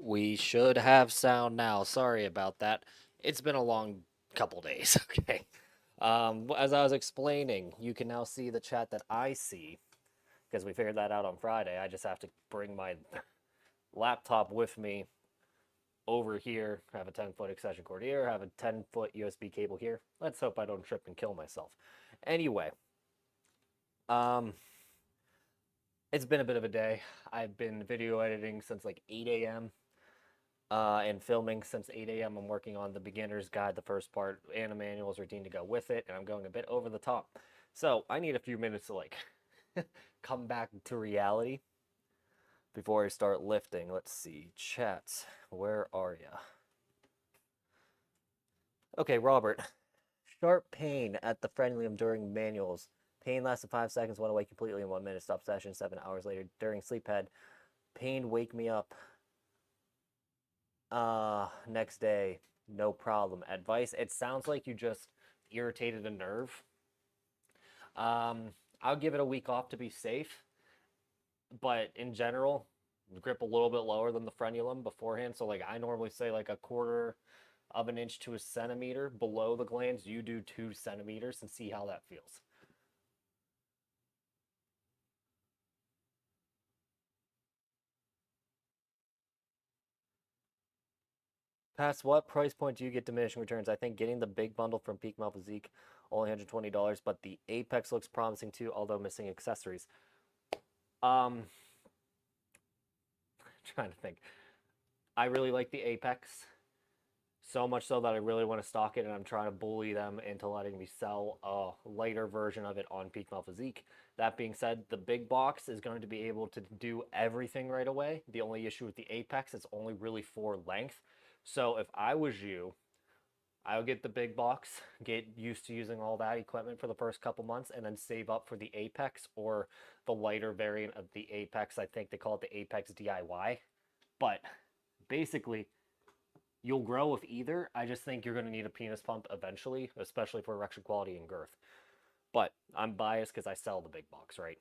We should have sound now. Sorry about that. It's been a long couple days. Okay. As I was explaining, you can now see the chat that I see because we figured that out on Friday. I just have to bring my laptop with me over here. Have a 10-foot extension cord here. Have a 10-foot USB cable here. Let's hope I don't trip and kill myself. Anyway, um, it's been a bit of a day. I've been video editing since like 8 a.m. And filming since 8 a.m. I'm working on the beginner's guide, the first part, and a manual's routine to go with it, and I'm going a bit over the top. So I need a few minutes to like come back to reality before I start lifting. Let's see, chat, where are ya? Okay, Robert. Sharp pain at the frenulum during manuals. Pain lasted 5 seconds, went away completely in 1 minute. Stop session 7 hours later. During sleep had pain, wake me up. Next day, no problem. Advice, it sounds like you just irritated a nerve. I'll give it a week off to be safe, but in general, grip a little bit lower than the frenulum beforehand. So like I normally say like a quarter of an inch to a centimeter below the glands. You do 2 centimeters and see how that feels. Past what price point do you get diminishing returns? I think getting the big bundle from Peak Mel Physique, only $120, but the Apex looks promising too, although missing accessories. Trying to think. I really like the Apex, so much so that I really want to stock it, and I'm trying to bully them into letting me sell a lighter version of it on Peak Mel Physique. That being said, the big box is going to be able to do everything right away. The only issue with the Apex, it's only really for length. So if I was you, I would get the big box, get used to using all that equipment for the first couple months, and then save up for the Apex or the lighter variant of the Apex. I think they call it the Apex DIY. But basically, you'll grow with either. I just think you're going to need a penis pump eventually, especially for erection quality and girth. But I'm biased because I sell the big box, right?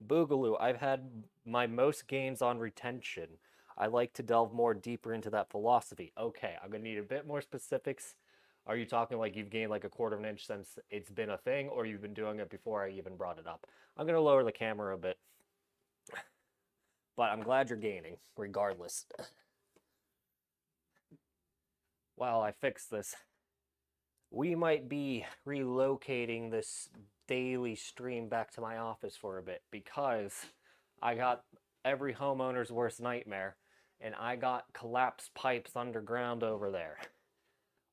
Boogaloo, I've had my most gains on retention. I like to delve more deeper into that philosophy. Okay, I'm going to need a bit more specifics. Are you talking like you've gained like a quarter of an inch since it's been a thing, or you've been doing it before I even brought it up? I'm going to lower the camera a bit. But I'm glad you're gaining, regardless. While I fix this, we might be relocating this daily stream back to my office for a bit because I got every homeowner's worst nightmare, and I got collapsed pipes underground over there.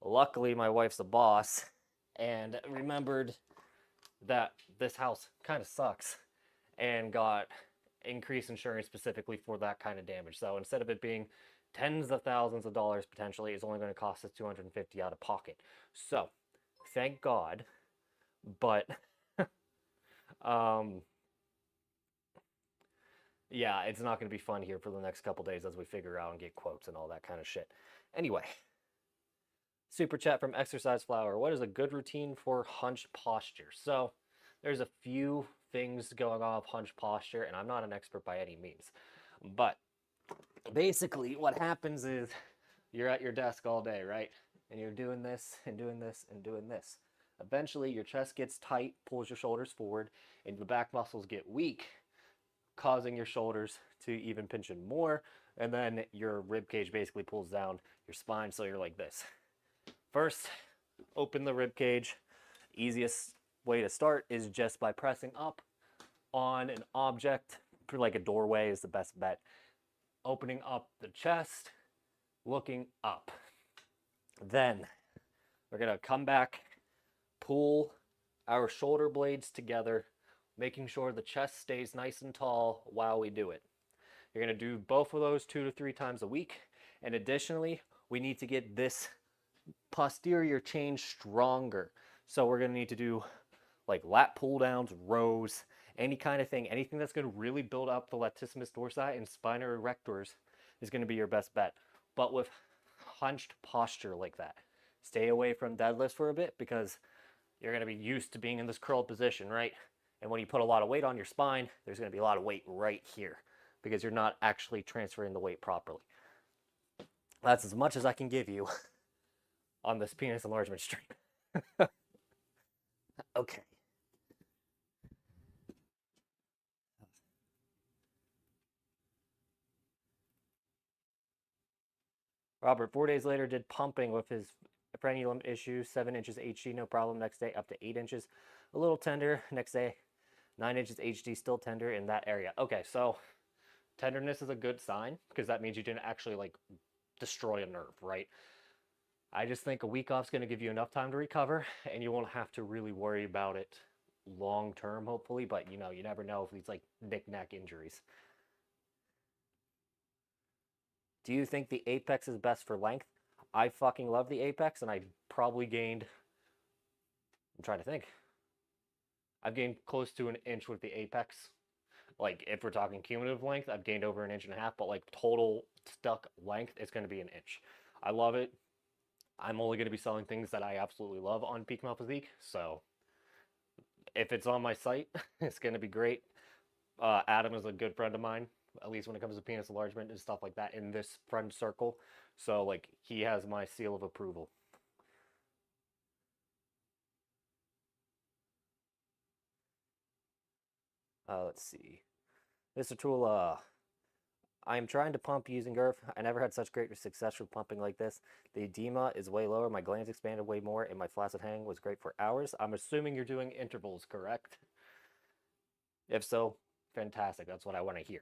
Luckily, my wife's a boss and remembered that this house kind of sucks and got increased insurance specifically for that kind of damage. So instead of it being tens of thousands of dollars potentially, it's only going to cost us $250 out of pocket. So thank God. But yeah, it's not going to be fun here for the next couple days as we figure out and get quotes and all that kind of shit. Anyway, super chat from Exercise Flower. What is a good routine for hunched posture? So there's a few things going on with hunched posture, and I'm not an expert by any means. But basically what happens is you're at your desk all day, right? And you're doing this and doing this and doing this. Eventually your chest gets tight, pulls your shoulders forward, and the back muscles get weak, causing your shoulders to even pinch in more, and then your rib cage basically pulls down your spine, so you're like this. First, open the rib cage. Easiest way to start is just by pressing up on an object, like a doorway is the best bet. Opening up the chest, looking up. Then we're going to come back, pull our shoulder blades together, making sure the chest stays nice and tall while we do it. You're going to do both of those 2 to 3 times a week. And additionally, we need to get this posterior chain stronger. So we're going to need to do like lat pull downs, rows, any kind of thing. Anything that's going to really build up the latissimus dorsi and spina erectors is going to be your best bet. But with hunched posture like that, stay away from deadlifts for a bit because you're going to be used to being in this curled position, right? And when you put a lot of weight on your spine, there's going to be a lot of weight right here because you're not actually transferring the weight properly. That's as much as I can give you on this penis enlargement stream. Okay. Robert, 4 days later, did pumping with his frenulum issue, 7 inches HD, no problem. Next day, up to 8 inches, a little tender. Next day, 9 inches HD, still tender in that area. Okay, so tenderness is a good sign because that means you didn't actually like destroy a nerve, right? I just think a week off is going to give you enough time to recover, and you won't have to really worry about it long term, hopefully. But you know, you never know if these like knick-knack injuries. Do you think the apex is best for length? I fucking love the apex, and I probably gained. I'm trying to think. I've gained close to an inch with the apex. Like, if we're talking cumulative length, I've gained over an inch and a half, but like total stuck length, it's going to be an inch. I love it. I'm only going to be selling things that I absolutely love on Peak Male Physique, so if it's on my site, it's going to be great. Adam is a good friend of mine, at least when it comes to penis enlargement and stuff like that in this friend circle. So, like, he has my seal of approval. Let's see. Mr. Tool, I am trying to pump using Girth. I never had such great success with pumping like this. The edema is way lower, my glands expanded way more, and my flaccid hang was great for hours. I'm assuming you're doing intervals, correct? If so, fantastic. That's what I want to hear.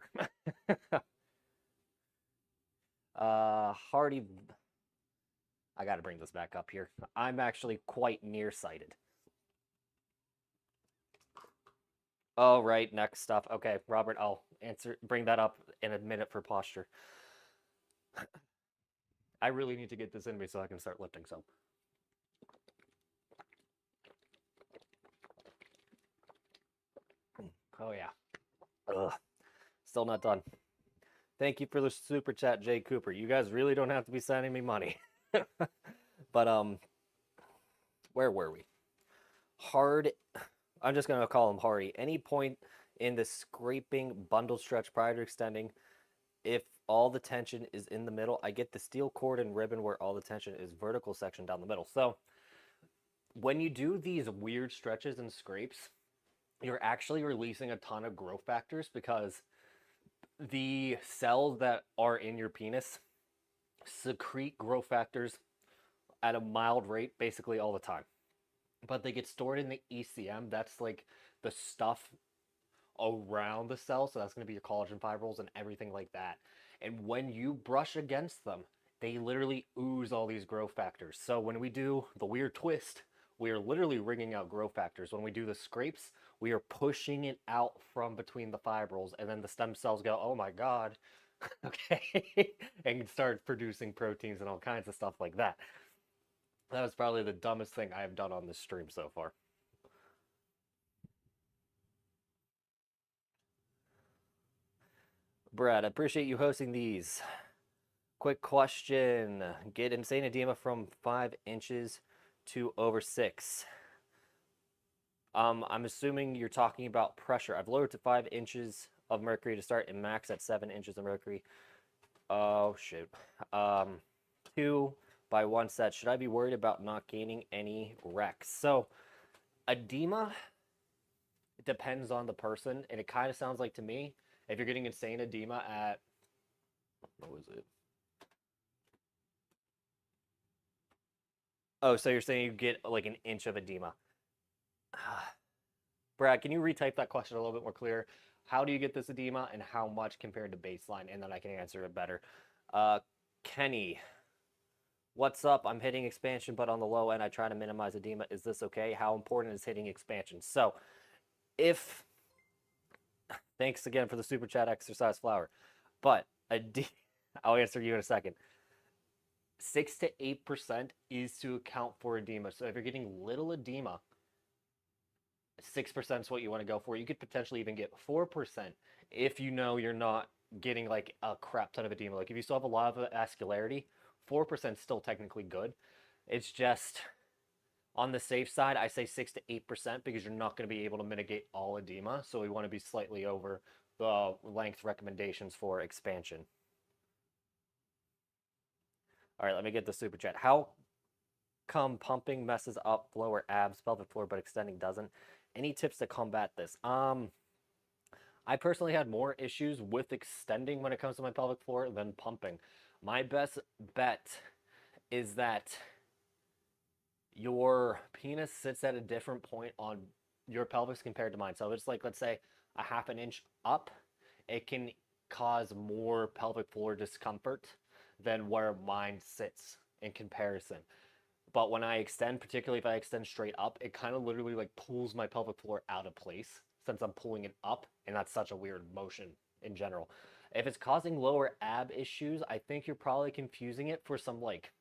Hardy, I got to bring this back up here. I'm actually quite nearsighted. Oh, right, next stuff. Okay, Robert, I'll bring that up in a minute for posture. I really need to get this in me so I can start lifting some. Oh, yeah. Ugh. Still not done. Thank you for the super chat, Jay Cooper. You guys really don't have to be sending me money. But, where were we? Hard, I'm just going to call him Hardy. Any point in the scraping bundle stretch prior to extending, if all the tension is in the middle, I get the steel cord and ribbon where all the tension is vertical section down the middle. So when you do these weird stretches and scrapes, you're actually releasing a ton of growth factors because the cells that are in your penis secrete growth factors at a mild rate basically all the time. But they get stored in the ECM. That's like the stuff around the cell. So that's going to be your collagen fibrils and everything like that. And when you brush against them, they literally ooze all these growth factors. So when we do the weird twist, we are literally wringing out growth factors. When we do the scrapes, we are pushing it out from between the fibrils, and then the stem cells go, oh my God, okay, and start producing proteins and all kinds of stuff like that. That was probably the dumbest thing I have done on this stream so far. Brad, I appreciate you hosting these. Quick question. Get insane edema from 5 inches to over 6. I'm assuming you're talking about pressure. I've lowered to 5 inches of mercury to start and max at 7 inches of mercury. Oh, shoot. 2 by 1 set. Should I be worried about not gaining any recs? So, edema, it depends on the person, and it kind of sounds like to me, if you're getting insane edema at, what was it? Oh, so you're saying you get like an inch of edema. Brad, can you retype that question a little bit more clear? How do you get this edema and how much compared to baseline? And then I can answer it better. Kenny, what's up? I'm hitting expansion, but on the low end, I try to minimize edema. Is this okay? How important is hitting expansion? So if, thanks again for the super chat exercise flower, but I'll answer you in a second. 6 to 8% is to account for edema. So if you're getting little edema, 6% is what you want to go for. You could potentially even get 4% if you know you're not getting like a crap ton of edema. Like if you still have a lot of vascularity, 4% is still technically good. It's just On the safe side, I say 6 to 8% because you're not going to be able to mitigate all edema. So we want to be slightly over the length recommendations for expansion. All right, let me get the super chat. How come pumping messes up lower abs, pelvic floor, but extending doesn't? Any tips to combat this? I personally had more issues with extending when it comes to my pelvic floor than pumping. My best bet is that your penis sits at a different point on your pelvis compared to mine. So it's like, let's say, a half an inch up, it can cause more pelvic floor discomfort than where mine sits in comparison. But when I extend, particularly if I extend straight up, it kind of literally like pulls my pelvic floor out of place since I'm pulling it up, and that's such a weird motion in general. If it's causing lower ab issues, I think you're probably confusing it for some like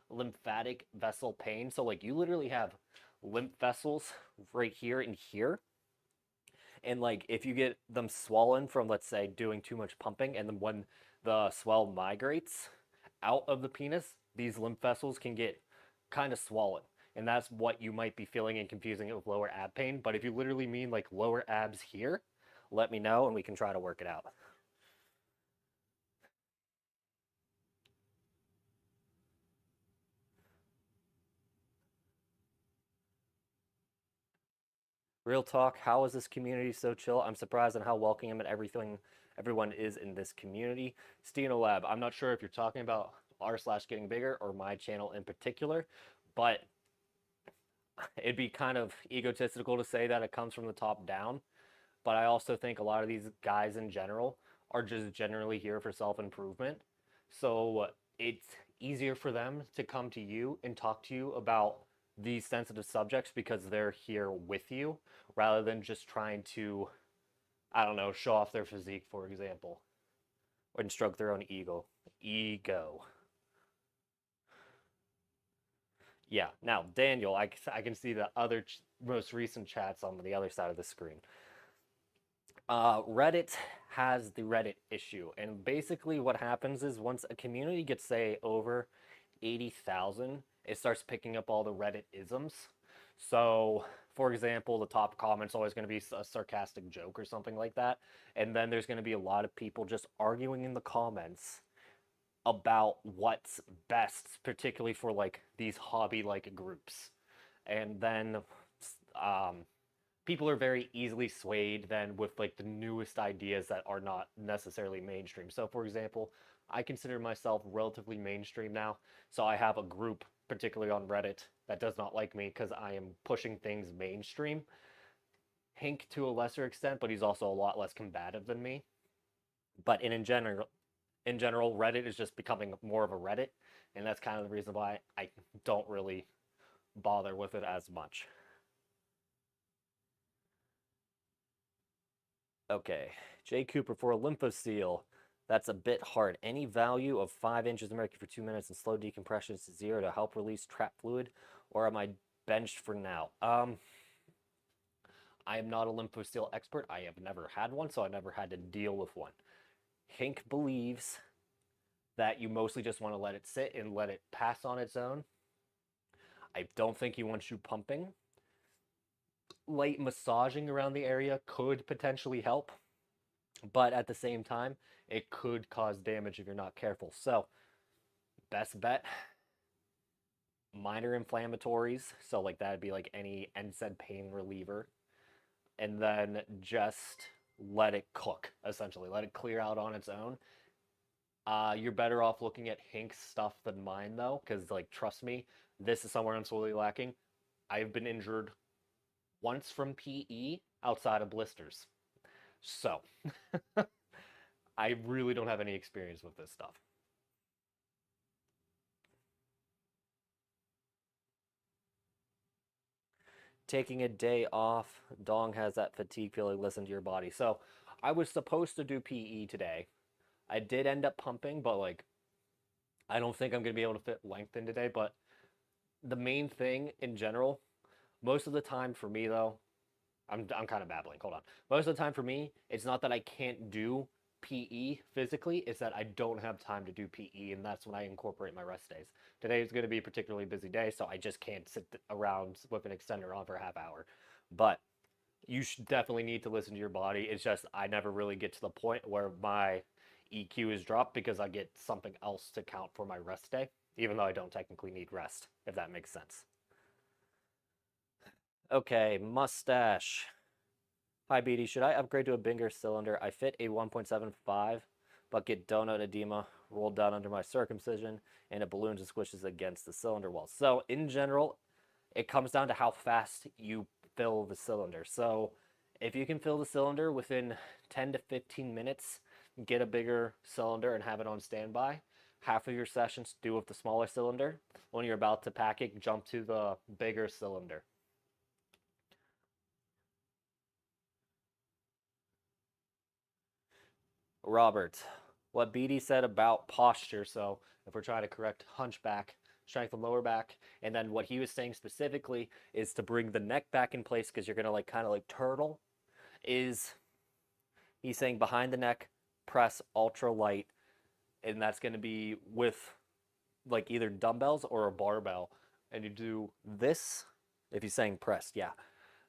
lymphatic vessel pain. So like you literally have lymph vessels right here and here. And like if you get them swollen from, let's say, doing too much pumping, and then when the swell migrates out of the penis, these lymph vessels can get kind of swollen. And that's what you might be feeling and confusing it with lower ab pain. But if you literally mean like lower abs here, let me know and we can try to work it out. Real talk, how is this community so chill? I'm surprised at how welcoming and everyone is in this community. Steno Lab, I'm not sure if you're talking about r/getting bigger or my channel in particular, but it'd be kind of egotistical to say that it comes from the top down. But I also think a lot of these guys in general are just generally here for self-improvement. So it's easier for them to come to you and talk to you about these sensitive subjects because they're here with you rather than just trying to, I don't know, show off their physique, for example, or stroke their own ego. Yeah. Now, Daniel, I can see the other most recent chats on the other side of the screen. Reddit has the Reddit issue, and basically what happens is once a community gets, say, over 80,000, it starts picking up all the Reddit isms. So, for example, the top comment's always going to be a sarcastic joke or something like that, and then there's going to be a lot of people just arguing in the comments about what's best, particularly for like these hobby-like groups. And then people are very easily swayed then with like the newest ideas that are not necessarily mainstream. So for example, I consider myself relatively mainstream now. So I have a group, particularly on Reddit, that does not like me because I am pushing things mainstream. Hank to a lesser extent, but he's also a lot less combative than me. But in general, Reddit is just becoming more of a Reddit, and that's kind of the reason why I don't really bother with it as much. Okay, Jay Cooper, for a lymphoseal, that's a bit hard. Any value of 5 inches of mercury for 2 minutes and slow decompression to 0 to help release trapped fluid, or am I benched for now? I am not a lymphoseal expert. I have never had one, so I never had to deal with one. Hank believes that you mostly just want to let it sit and let it pass on its own. I don't think he wants you pumping. Light massaging around the area could potentially help, but at the same time, it could cause damage if you're not careful. So, best bet, minor inflammatories. So, like that'd be like any NSAID pain reliever, and then just let it cook. Essentially, let it clear out on its own. You're better off looking at Hank's stuff than mine though, because like trust me, this is somewhere I'm sorely lacking. I've been injured once from PE outside of blisters. So, I really don't have any experience with this stuff. Taking a day off, Dong has that fatigue feeling, listen to your body. So, I was supposed to do PE today. I did end up pumping, but like, I don't think I'm going to be able to fit length in today. But the main thing in general, most of the time for me though, I'm kind of babbling. Hold on. Most of the time for me, it's not that I can't do PE physically is that I don't have time to do PE, and that's when I incorporate my rest days. Today is going to be a particularly busy day, so I just can't sit around with an extender on for a half hour. But you should definitely need to listen to your body. It's just I never really get to the point where my EQ is dropped because I get something else to count for my rest day, even though I don't technically need rest, if that makes sense. Okay, mustache. Hi, BD. Should I upgrade to a bigger cylinder? I fit a 1.75, but get donut edema rolled down under my circumcision, and it balloons and squishes against the cylinder wall. So, in general, it comes down to how fast you fill the cylinder. So, if you can fill the cylinder within 10 to 15 minutes, get a bigger cylinder and have it on standby. Half of your sessions do with the smaller cylinder. When you're about to pack it, jump to the bigger cylinder. Robert, what BD said about posture. So if we're trying to correct hunchback, strength of lower back, and then what he was saying specifically is to bring the neck back in place because you're gonna like kind of like turtle. Is he's saying behind the neck, press ultra light, and that's gonna be with like either dumbbells or a barbell, and you do this. If he's saying pressed, yeah.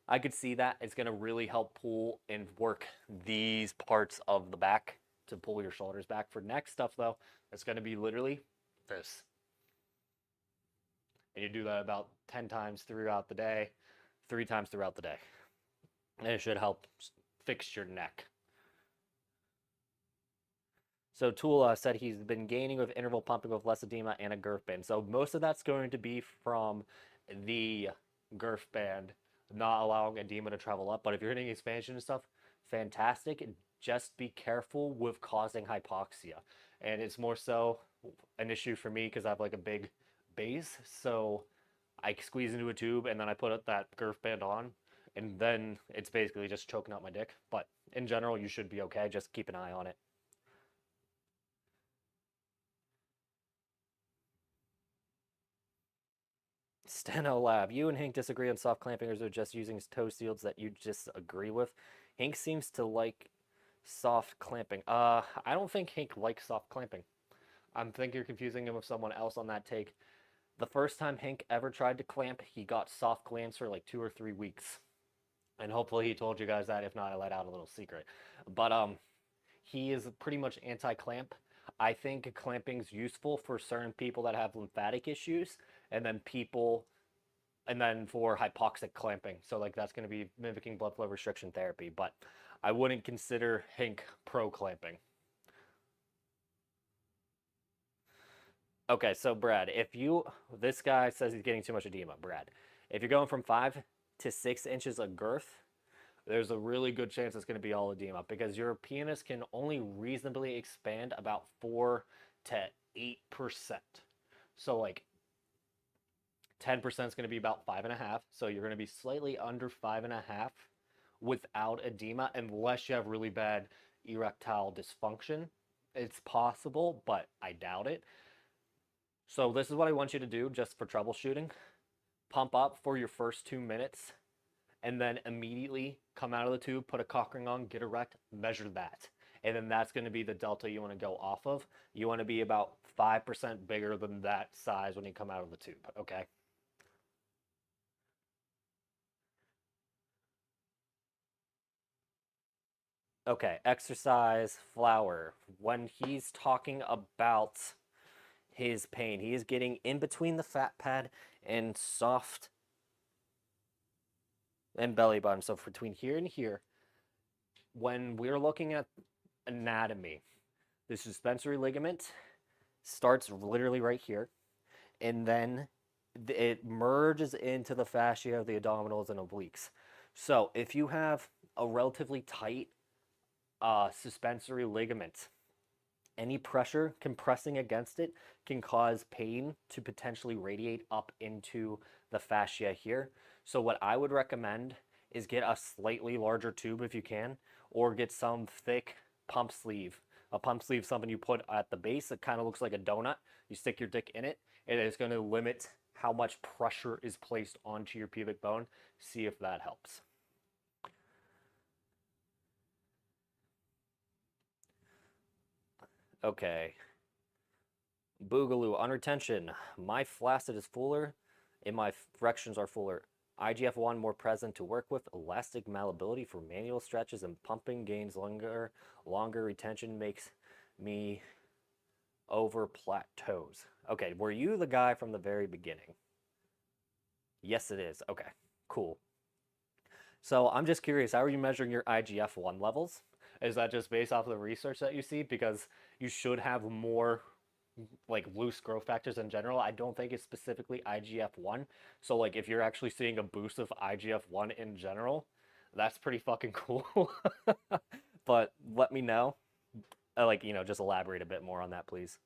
I could see that. It's going to really help pull and work these parts of the back to pull your shoulders back. For neck stuff, though, it's going to be literally this. And you do that about 10 times throughout the day, 3 times throughout the day. And it should help fix your neck. So Tula said he's been gaining with interval pumping with less edema and a girth band. So most of that's going to be from the girth band not allowing edema to travel up. But if you're hitting expansion and stuff, fantastic. Just be careful with causing hypoxia. And it's more so an issue for me because I have like a big base. So I squeeze into a tube and then I put that girth band on. And then it's basically just choking out my dick. But in general, you should be okay. Just keep an eye on it. Steno Lab, you and Hank disagree on soft clamping, or is it just using toe seals that you just agree with? Hank seems to like soft clamping. I don't think Hank likes soft clamping. I think you're confusing him with someone else on that take. The first time Hank ever tried to clamp, he got soft clamps for like 2 or 3 weeks. And hopefully he told you guys that. If not, I let out a little secret. But he is pretty much anti-clamp. I think clamping's useful for certain people that have lymphatic issues, and then for hypoxic clamping. So like that's going to be mimicking blood flow restriction therapy, but I wouldn't consider Hank pro clamping. Okay, so Brad, this guy says he's getting too much edema, Brad. If you're going from 5 to 6 inches of girth, there's a really good chance it's going to be all edema because your penis can only reasonably expand about 4 to 8%. So like 10% is going to be about 5.5. So you're going to be slightly under 5.5 without edema unless you have really bad erectile dysfunction. It's possible, but I doubt it. So this is what I want you to do just for troubleshooting. Pump up for your first 2 minutes and then immediately come out of the tube, put a cock ring on, get erect, measure that. And then that's going to be the delta you want to go off of. You want to be about 5% bigger than that size when you come out of the tube, okay? Okay, exercise flower. When he's talking about his pain, he is getting in between the fat pad and soft and belly button. So between here and here, when we're looking at anatomy, the suspensory ligament starts literally right here, and then it merges into the fascia of the abdominals and obliques. So if you have a relatively tight suspensory ligament, any pressure compressing against it can cause pain to potentially radiate up into the fascia here. So what I would recommend is get a slightly larger tube if you can, or get some thick pump sleeve. A pump sleeve is something you put at the base. It kind of looks like a donut. You stick your dick in it, and it's going to limit how much pressure is placed onto your pubic bone. See if that helps. Okay. Boogaloo, under tension. My flaccid is fuller, and my fractions are fuller. IGF-1 more present to work with. Elastic malleability for manual stretches and pumping gains longer. Longer retention makes me over plateaus. Okay, were you the guy from the very beginning? Yes, it is. Okay, cool. So I'm just curious, how are you measuring your IGF-1 levels? Is that just based off of the research that you see? Because you should have more like loose growth factors in general. I don't think it's specifically IGF-1. So like if you're actually seeing a boost of IGF-1 in general, that's pretty fucking cool. But let me know. Like, just elaborate a bit more on that, please.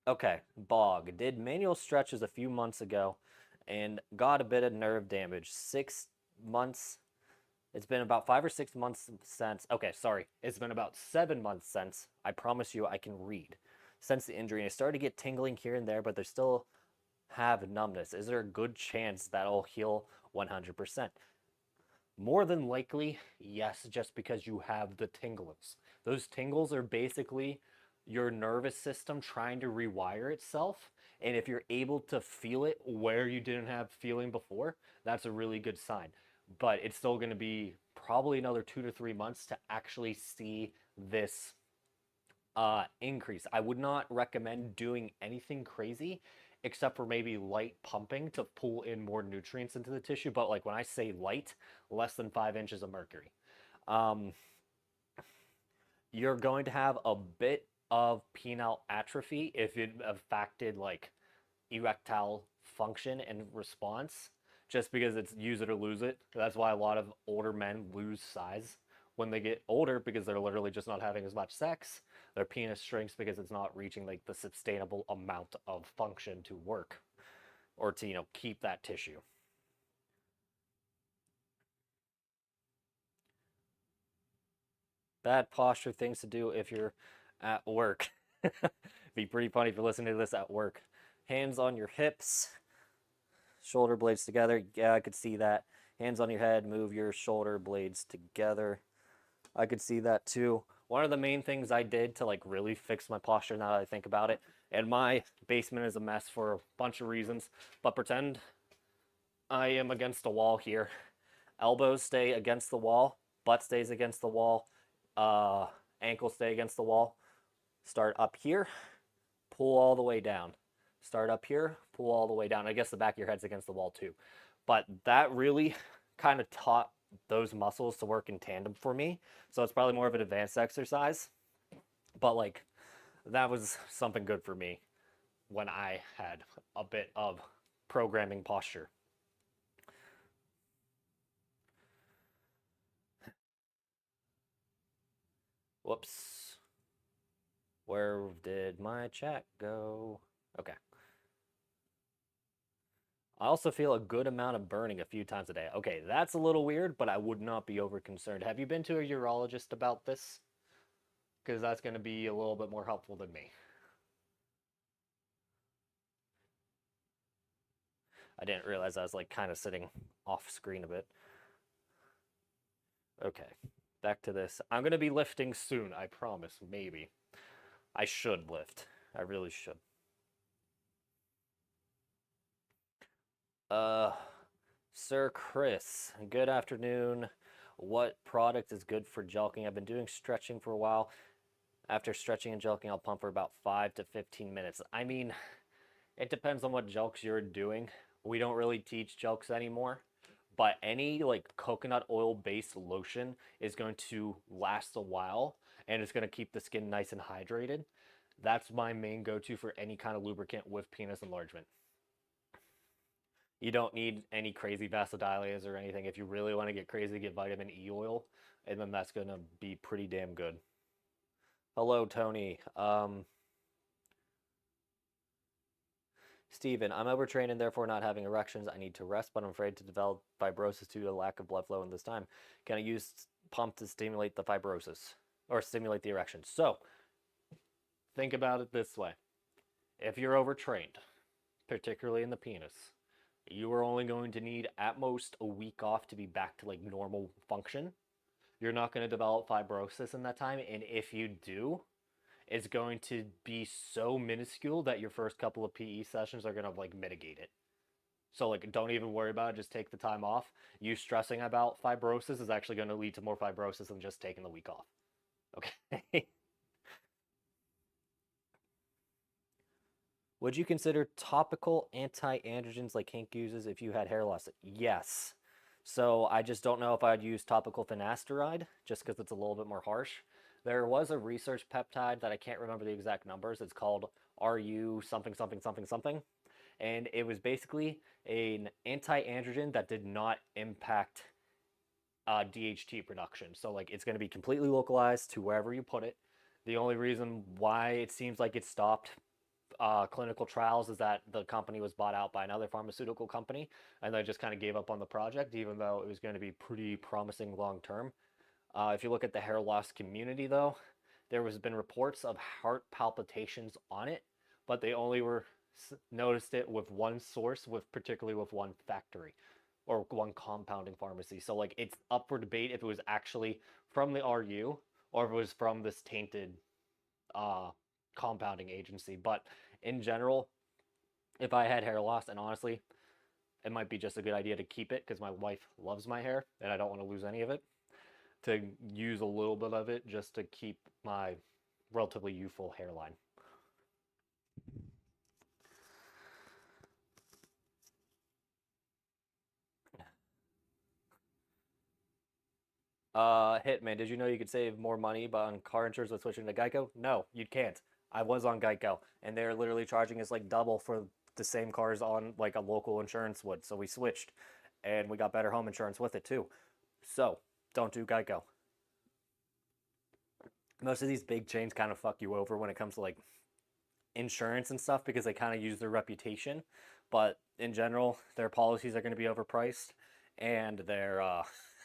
Okay, Bog did manual stretches a few months ago and got a bit of nerve damage. 6 months. It's been about 5 or 6 months since. Okay, sorry. It's been about 7 months since. I promise you I can read. Since the injury, I started to get tingling here and there, but they still have numbness. Is there a good chance that'll heal 100%? More than likely, yes, just because you have the tingles. Those tingles are basically your nervous system trying to rewire itself. And if you're able to feel it where you didn't have feeling before, that's a really good sign. But it's still going to be probably another 2 to 3 months to actually see this increase. I would not recommend doing anything crazy except for maybe light pumping to pull in more nutrients into the tissue. But like when I say light, less than 5 inches of mercury. Um, you're going to have a bit of penile atrophy if it affected like erectile function and response, just because it's use it or lose it. That's why a lot of older men lose size when they get older, because they're literally just not having as much sex. Their penis shrinks because it's not reaching like the sustainable amount of function to work or to, keep that tissue. Bad posture things to do if you're at work. Be pretty funny if you're listening to this at work. Hands on your hips, shoulder blades together. Yeah, I could see that. Hands on your head, move your shoulder blades together. I could see that too. One of the main things I did to like really fix my posture, now that I think about it, and my basement is a mess for a bunch of reasons, but pretend I am against a wall here. Elbows stay against the wall, butt stays against the wall, ankles stay against the wall. Start up here, pull all the way down. Start up here, pull all the way down. I guess the back of your head's against the wall too. But that really kind of taught those muscles to work in tandem for me. So it's probably more of an advanced exercise. But like that was something good for me when I had a bit of programming posture. Whoops. Where did my chat go? Okay. I also feel a good amount of burning a few times a day. Okay, that's a little weird, but I would not be over concerned. Have you been to a urologist about this? Because that's going to be a little bit more helpful than me. I didn't realize I was like kind of sitting off screen a bit. Okay, back to this. I'm going to be lifting soon, I promise. Maybe. I should lift. I really should. Uh, Sir Chris, good afternoon. What product is good for jelqing? I've been doing stretching for a while. After stretching and jelqing, I'll pump for about 5 to 15 minutes. I mean, it depends on what jelks you're doing. We don't really teach jelks anymore, but any like coconut oil based lotion is going to last a while and it's going to keep the skin nice and hydrated. That's my main go-to for any kind of lubricant with penis enlargement. You don't need any crazy vasodilators or anything. If you really want to get crazy, get vitamin E oil, and then that's going to be pretty damn good. Hello, Tony. Steven, I'm overtrained and therefore not having erections. I need to rest, but I'm afraid to develop fibrosis due to lack of blood flow in this time. Can I use pump to stimulate the fibrosis or stimulate the erection? So, think about it this way. If you're overtrained, particularly in the penis, you are only going to need at most a week off to be back to like normal function. You're not going to develop fibrosis in that time, and if you do, it's going to be so minuscule that your first couple of PE sessions are going to like mitigate it. So like don't even worry about it, just take the time off. You stressing about fibrosis is actually going to lead to more fibrosis than just taking the week off. Okay. Would you consider topical anti-androgens like Hank uses if you had hair loss? Yes. So I just don't know if I'd use topical finasteride just because it's a little bit more harsh. There was a research peptide that I can't remember the exact numbers. It's called RU something something something something. And it was basically an anti-androgen that did not impact DHT production. So like it's going to be completely localized to wherever you put it. The only reason why it seems like it stopped clinical trials is that the company was bought out by another pharmaceutical company, and they just kind of gave up on the project, even though it was going to be pretty promising long term. If you look at the hair loss community, though, there has been reports of heart palpitations on it, but they only were noticed it with one source, with particularly with one factory or one compounding pharmacy. So like it's up for debate if it was actually from the RU or if it was from this tainted uh, compounding agency. But in general, if I had hair loss, and honestly, it might be just a good idea to keep it because my wife loves my hair and I don't want to lose any of it, to use a little bit of it just to keep my relatively youthful hairline. Hitman, did you know you could save more money on car insurance by switching to Geico? No, you can't. I was on Geico, and they're literally charging us like double for the same cars on like a local insurance would. So we switched, and we got better home insurance with it too. So don't do Geico. Most of these big chains kind of fuck you over when it comes to like insurance and stuff because they kind of use their reputation. But in general, their policies are going to be overpriced, and their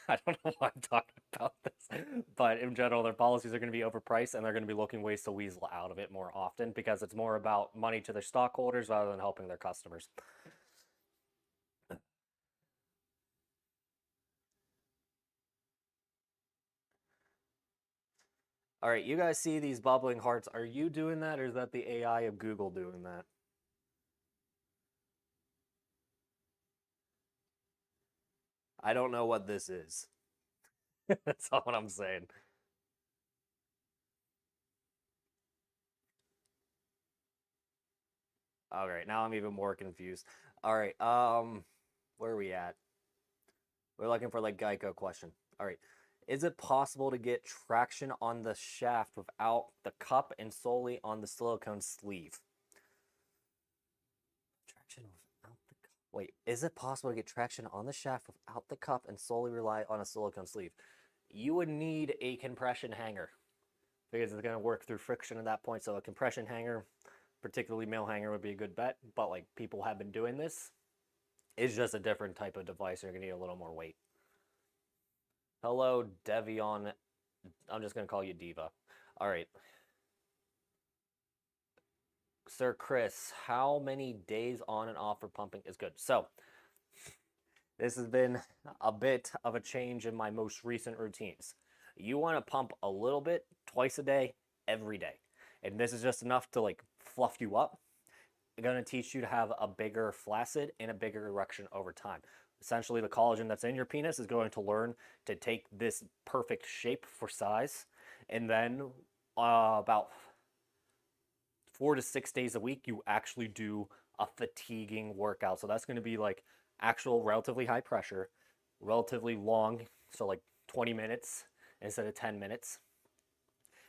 I don't know why I'm talking about this, but in general, their policies are going to be overpriced, and they're going to be looking ways to weasel out of it more often because it's more about money to their stockholders rather than helping their customers. All right, you guys see these bubbling hearts. Are you doing that, or is that the AI of Google doing that? I don't know what this is. That's all what I'm saying. All right, now I'm even more confused. All right, where are we at? We're looking for like Geico question. All right, is it possible to get traction on the shaft without the cup and solely on the silicone sleeve? Traction without the cup. Wait, is it possible to get traction on the shaft without the cup and solely rely on a silicone sleeve? You would need a compression hanger because it's going to work through friction at that point. So a compression hanger, particularly male hanger, would be a good bet. But like people have been doing this. It's just a different type of device. You're going to need a little more weight. Hello, Devion. I'm just going to call you Diva. All right. Sir Chris, how many days on and off for pumping is good? So, this has been a bit of a change in my most recent routines. You want to pump a little bit twice a day, every day. And this is just enough to like fluff you up. I'm going to teach you to have a bigger flaccid and a bigger erection over time. Essentially, the collagen that's in your penis is going to learn to take this perfect shape for size. And then about 4 to 6 days a week, you actually do a fatiguing workout. So that's going to be like actual relatively high pressure, relatively long, so like 20 minutes instead of 10 minutes.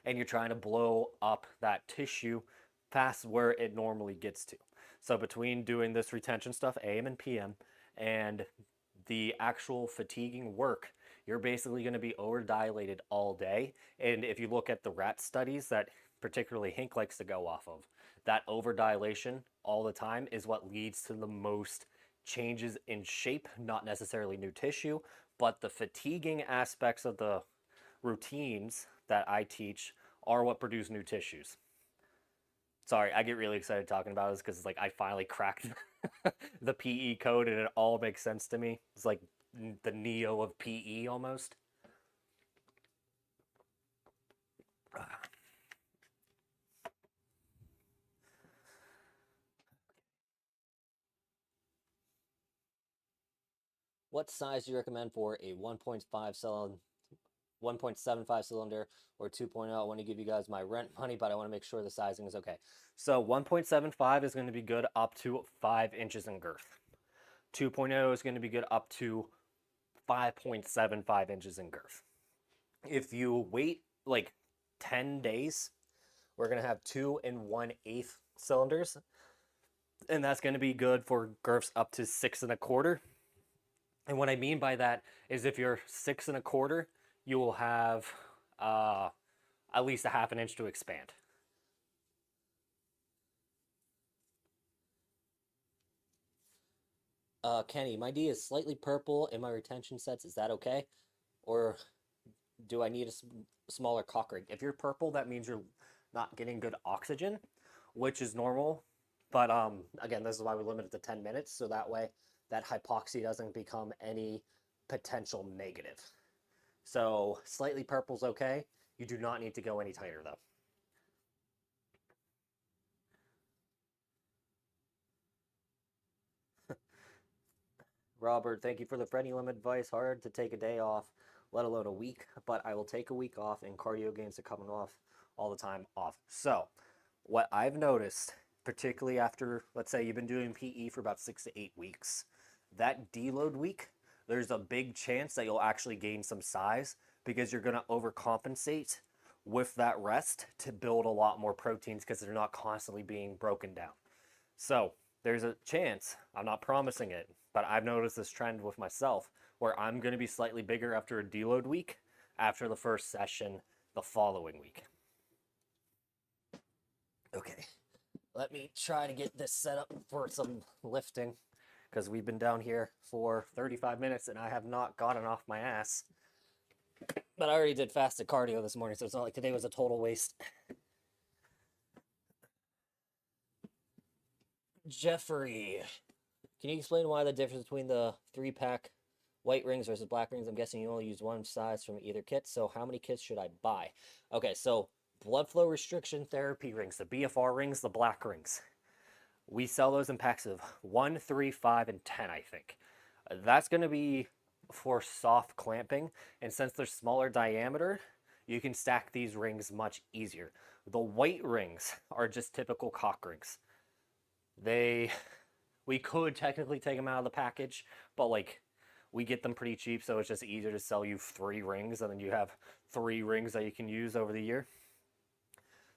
And you're trying to blow up that tissue past where it normally gets to. So between doing this retention stuff, AM and PM, and the actual fatiguing work, you're basically going to be over dilated all day. And if you look at the rat studies that particularly Hink likes to go off of, that over dilation all the time is what leads to the most changes in shape, not necessarily new tissue, but the fatiguing aspects of the routines that I teach are what produce new tissues. Sorry, I get really excited talking about this because it's like I finally cracked the PE code, and it all makes sense to me. It's like the Neo of PE almost. What size do you recommend for a 1.5 cylinder, 1.75 cylinder, or 2.0? I want to give you guys my rent money, but I want to make sure the sizing is okay. So 1.75 is going to be good up to 5 inches in girth. 2.0 is going to be good up to 5.75 inches in girth. If you wait like 10 days, we're going to have 2 1/8 cylinders, and that's going to be good for girths up to 6 1/4. And what I mean by that is if you're 6 1/4, you will have at least a half an inch to expand. Kenny, my D is slightly purple in my retention sets. Is that okay? Or do I need a smaller cock ring? If you're purple, that means you're not getting good oxygen, which is normal. But again, this is why we limit it to 10 minutes, so that way that hypoxia doesn't become any potential negative. So slightly purple's okay. You do not need to go any tighter though. Robert, thank you for the friendly limit advice. Hard to take a day off, let alone a week, but I will take a week off, and cardio games are coming off all the time off. So what I've noticed, particularly after, let's say you've been doing PE for about 6 to 8 weeks, that deload week, there's a big chance that you'll actually gain some size because you're going to overcompensate with that rest to build a lot more proteins because they're not constantly being broken down. So there's a chance, I'm not promising it, but I've noticed this trend with myself where I'm going to be slightly bigger after a deload week after the first session the following week. Okay, let me try to get this set up for some lifting because we've been down here for 35 minutes and I have not gotten off my ass. But I already did fasted cardio this morning, so it's not like today was a total waste. Jeffrey, can you explain why the difference between the 3-pack white rings versus black rings? I'm guessing you only use one size from either kit, so how many kits should I buy? Okay, so blood flow restriction therapy rings, the BFR rings, the black rings. We sell those in packs of 1, 3, 5, and 10, I think. That's going to be for soft clamping, and since they're smaller diameter, you can stack these rings much easier. The white rings are just typical cock rings. We could technically take them out of the package, but like we get them pretty cheap, so it's just easier to sell you 3 rings, and then you have 3 rings that you can use over the year.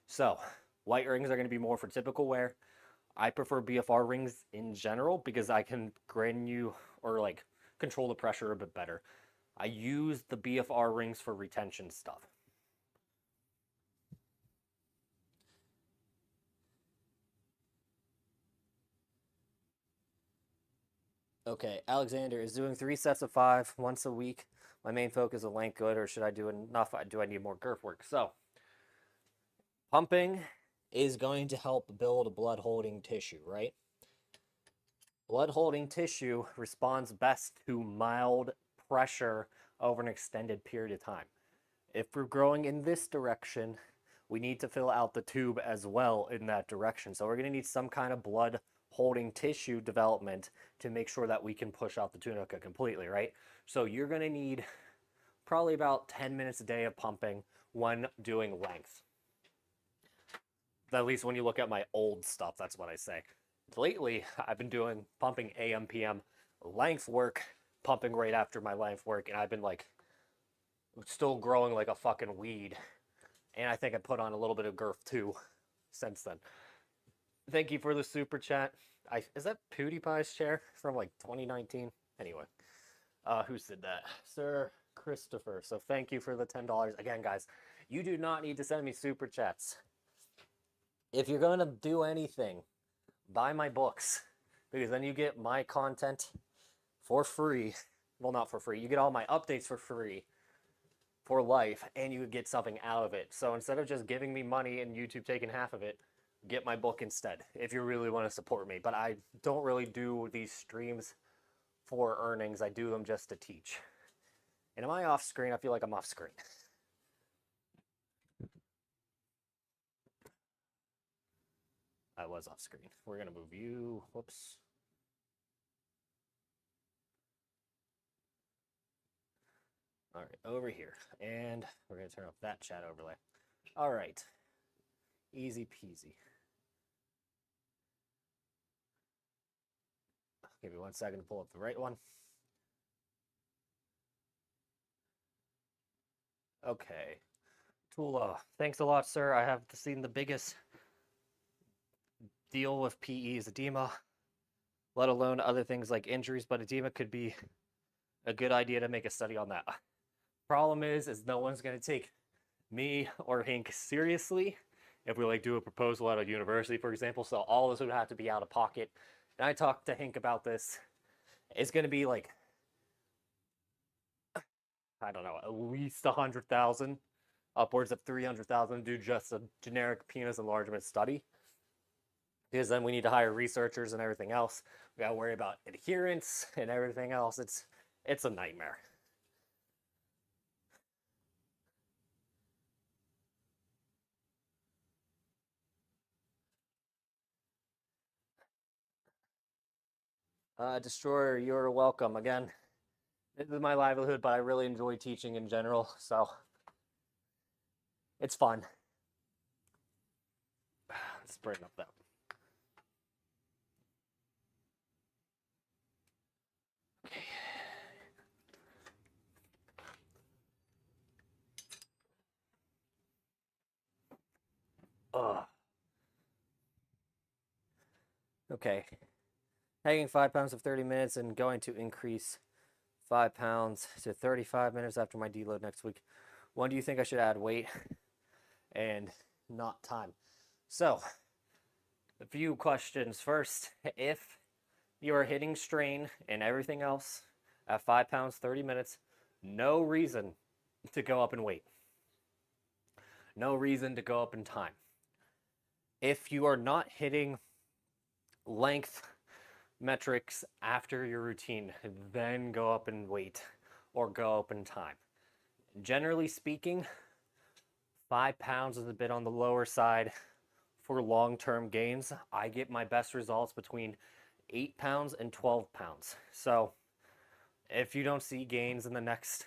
So white rings are going to be more for typical wear. I prefer BFR rings in general because I can control the pressure a bit better. I use the BFR rings for retention stuff. Okay, Alexander, is doing 3 sets of 5 once a week my main focus of length good, or should I do enough? Do I need more girth work? So, pumping is going to help build blood holding tissue, right? Blood holding tissue responds best to mild pressure over an extended period of time. If we're growing in this direction, we need to fill out the tube as well in that direction. So we're going to need some kind of blood holding tissue development to make sure that we can push out the tunica completely, right? So you're going to need probably about 10 minutes a day of pumping when doing length. At least when you look at my old stuff, that's what I say. Lately, I've been doing pumping AM, PM length work, pumping right after my length work, and I've been like still growing like a fucking weed. And I think I put on a little bit of girth too since then. Thank you for the super chat. Is that PewDiePie's chair from like 2019? Anyway, who said that? Sir Christopher. So thank you for the $10. Again, guys, you do not need to send me super chats. If you're going to do anything, buy my books, because then you get my content for free. Well, not for free. You get all my updates for free for life, and you get something out of it. So instead of just giving me money and YouTube taking half of it, get my book instead if you really want to support me. But I don't really do these streams for earnings. I do them just to teach. And am I off screen? I feel like I'm off screen. I was off screen. We're going to move you. Whoops. All right, over here. And we're going to turn off that chat overlay. All right. Easy peasy. Give me 1 second to pull up the right one. Okay. Tula, thanks a lot, sir. I have seen the biggest deal with PE is edema, let alone other things like injuries, but edema could be a good idea to make a study on that. Problem is no one's going to take me or Hank seriously if we like do a proposal at a university, for example. So all of this would have to be out of pocket. And I talked to Hank about this. It's going to be like, I don't know, at least 100,000, upwards of 300,000 to do just a generic penis enlargement study. Because then we need to hire researchers and everything else. We got to worry about adherence and everything else. It's a nightmare. Destroyer, you're welcome. Again, this is my livelihood, but I really enjoy teaching in general, so it's fun. Let's bring up that. Ugh. Okay. Hanging 5 pounds of 30 minutes and going to increase 5 pounds to 35 minutes after my deload next week. When do you think I should add weight and not time? So, a few questions. First, if you are hitting strain and everything else at 5 pounds, 30 minutes, no reason to go up in weight. No reason to go up in time. If you are not hitting length metrics after your routine, then go up in weight or go up in time. Generally speaking, 5 pounds is a bit on the lower side for long-term gains. I get my best results between 8 pounds and 12 pounds. So if you don't see gains in the next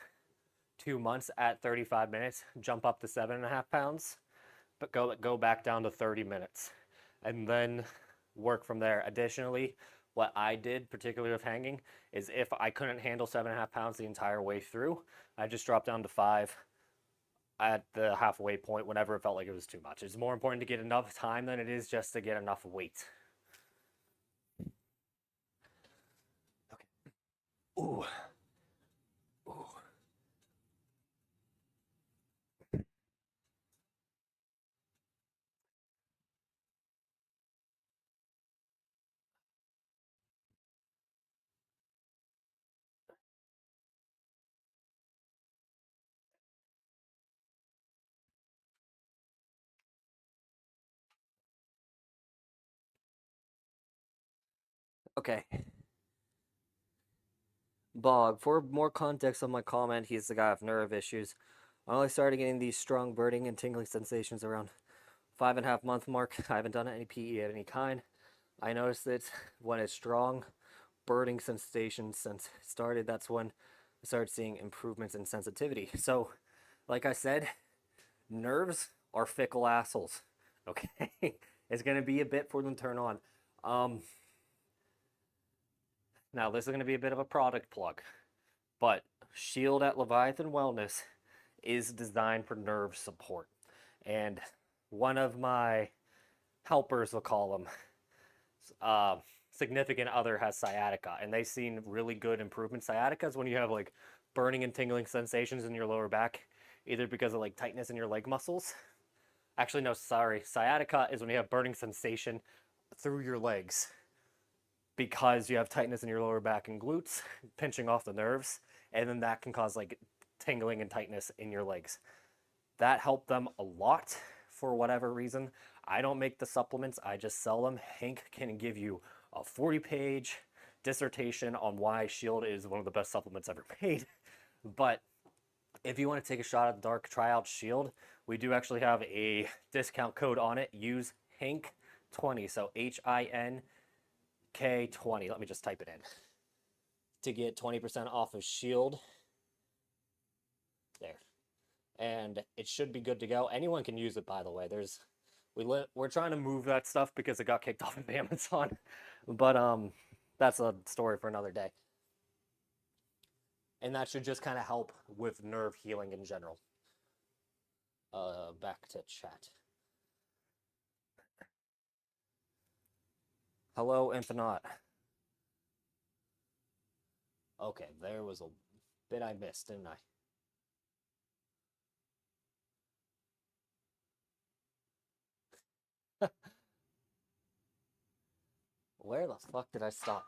2 months at 35 minutes, jump up to 7.5 pounds, but go back down to 30 minutes and then work from there. Additionally, what I did, particularly with hanging, is if I couldn't handle 7.5 pounds the entire way through, I just dropped down to 5 at the halfway point whenever it felt like it was too much. It's more important to get enough time than it is just to get enough weight. Okay. Ooh. Ooh. Okay. Bog, for more context on my comment, he's the guy with nerve issues. I only started getting these strong burning and tingling sensations around 5.5 month mark. I haven't done any PE of any kind. I noticed it when it's strong burning sensation since it started. That's when I started seeing improvements in sensitivity. So, like I said, nerves are fickle assholes. Okay, it's gonna be a bit for them to turn on. Now this is gonna be a bit of a product plug, but Shield at Leviathan Wellness is designed for nerve support, and one of my helpers, we'll call them, significant other has sciatica, and they've seen really good improvement. Sciatica is when you have like burning and tingling sensations in your lower back, either because of like tightness in your leg muscles. Actually, no, sorry. Sciatica is when you have burning sensation through your legs because you have tightness in your lower back and glutes, pinching off the nerves, and then that can cause like tingling and tightness in your legs. That helped them a lot for whatever reason. I don't make the supplements, I just sell them. Hank can give you a 40-page dissertation on why Shield is one of the best supplements ever made. But if you want to take a shot at the dark, try out Shield. We do actually have a discount code on it. Use HINK20, so HINK20. Let me just type it in to get 20% off of Shield. There. And it should be good to go. Anyone can use it, by the way. We're trying to move that stuff because it got kicked off of Amazon. But that's a story for another day. And that should just kind of help with nerve healing in general. Back to chat. Hello, Infinite. Okay, there was a bit I missed, didn't I? Where the fuck did I stop?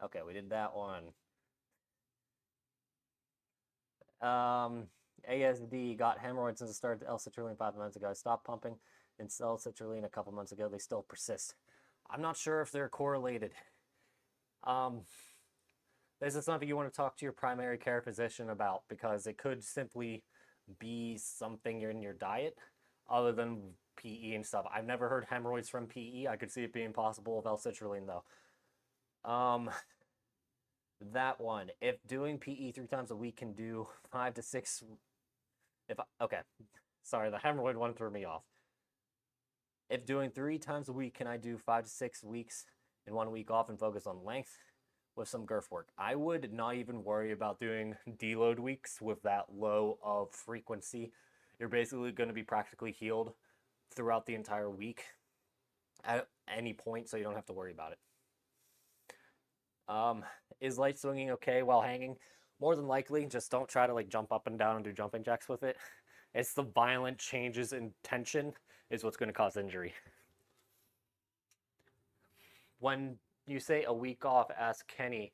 Okay, we did that one. ASD got hemorrhoids since it started L-citrulline 5 months ago. I stopped pumping and L-citrulline a couple months ago. They still persist. I'm not sure if they're correlated. This is something you want to talk to your primary care physician about because it could simply be something in your diet other than PE and stuff. I've never heard hemorrhoids from PE. I could see it being possible with L-citrulline though. That one. If doing PE 3 times a week can do 5 to 6. Okay, sorry, the hemorrhoid one threw me off. If doing 3 times a week, can I do 5 to 6 weeks and 1 week off and focus on length with some girth work? I would not even worry about doing deload weeks with that low of frequency. You're basically going to be practically healed throughout the entire week at any point, so you don't have to worry about it. Is light swinging okay while hanging? More than likely, just don't try to like jump up and down and do jumping jacks with it. It's the violent changes in tension is what's going to cause injury. When you say a week off, ask Kenny,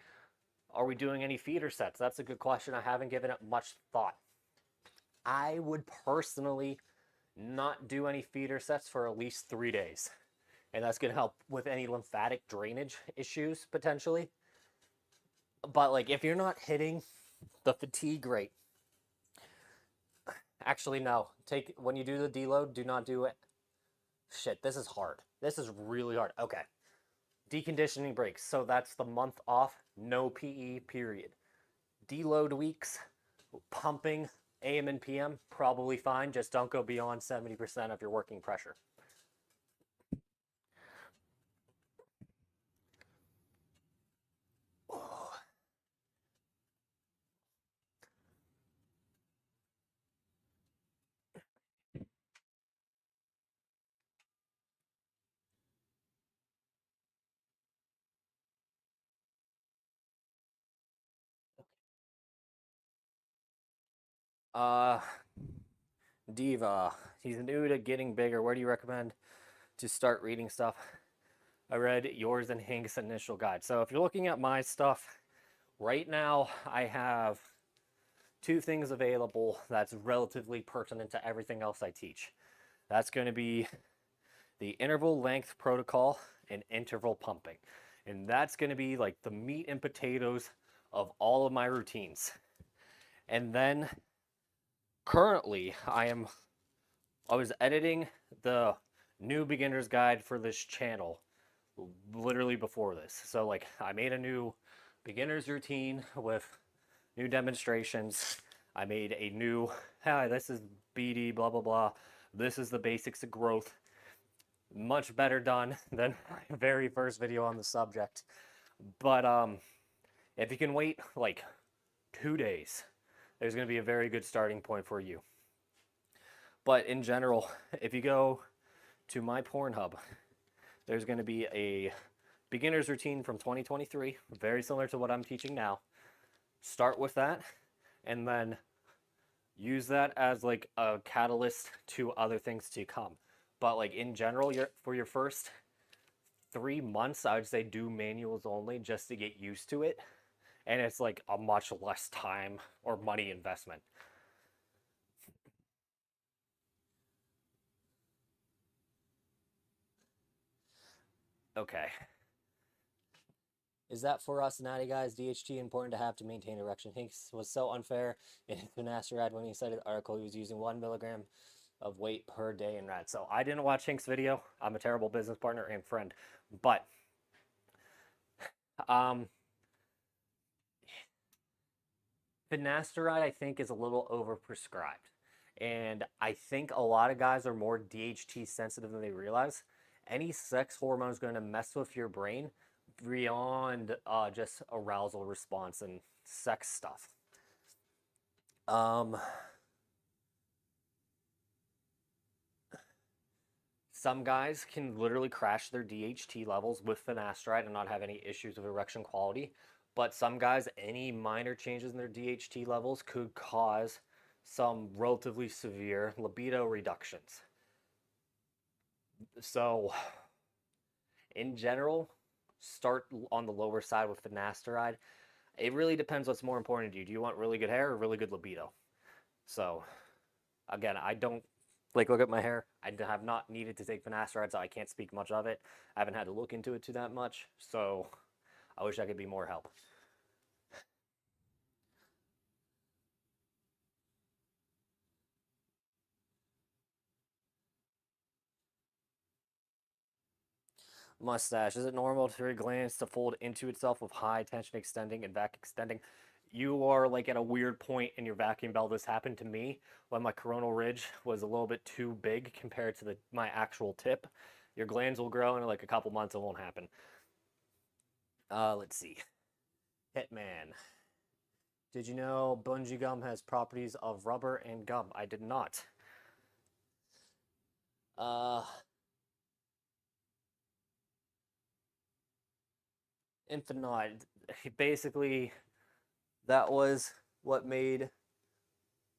are we doing any feeder sets? That's a good question. I haven't given it much thought. I would personally not do any feeder sets for at least 3 days. And that's going to help with any lymphatic drainage issues potentially. But like if you're not hitting the fatigue rate, actually no, when you do the deload, do not do it. Shit, this is hard. This is really hard. Okay. Deconditioning breaks. So that's the month off, no PE period. Deload weeks, pumping AM and PM, probably fine. Just don't go beyond 70% of your working pressure. Diva, he's new to getting bigger. Where do you recommend to start reading stuff? I read yours and Hank's initial guide. So if you're looking at my stuff, right now I have 2 things available that's relatively pertinent to everything else I teach. That's going to be the interval length protocol and interval pumping. And that's going to be like the meat and potatoes of all of my routines. And then currently I was editing the new beginner's guide for this channel literally before this. So like I made a new beginner's routine with new demonstrations. I made a new, hi, this is BD, blah, blah, blah. This is the basics of growth. Much better done than my very first video on the subject. But if you can wait like 2 days, there's going to be a very good starting point for you. But in general, if you go to my Pornhub, there's going to be a beginner's routine from 2023, very similar to what I'm teaching now. Start with that, and then use that as like a catalyst to other things to come. But like in general, for your first 3 months, I would say do manuals only just to get used to it. And it's like a much less time or money investment. Okay. Is that for us natty guys? DHT important to have to maintain erection. Hinks was so unfair in finasteride when he cited the article he was using 1 milligram of weight per day in rats. So I didn't watch Hink's video. I'm a terrible business partner and friend. But finasteride, I think, is a little overprescribed. And I think a lot of guys are more DHT sensitive than they realize. Any sex hormone is going to mess with your brain beyond just arousal response and sex stuff. Some guys can literally crash their DHT levels with finasteride and not have any issues with erection quality. But some guys, any minor changes in their DHT levels could cause some relatively severe libido reductions. So, in general, start on the lower side with finasteride. It really depends what's more important to you. Do you want really good hair or really good libido? So, again, I don't look at my hair. I have not needed to take finasteride, so I can't speak much of it. I haven't had to look into it too that much, so I wish I could be more help. Mustache. Is it normal for your glands to fold into itself with high tension extending and back extending? You are like at a weird point in your vacuum belt. This happened to me when my coronal ridge was a little bit too big compared to my actual tip. Your glands will grow in like a couple months. It won't happen. Let's see. Hitman. Did you know bungee gum has properties of rubber and gum? I did not. Infinite. Basically, that was what made.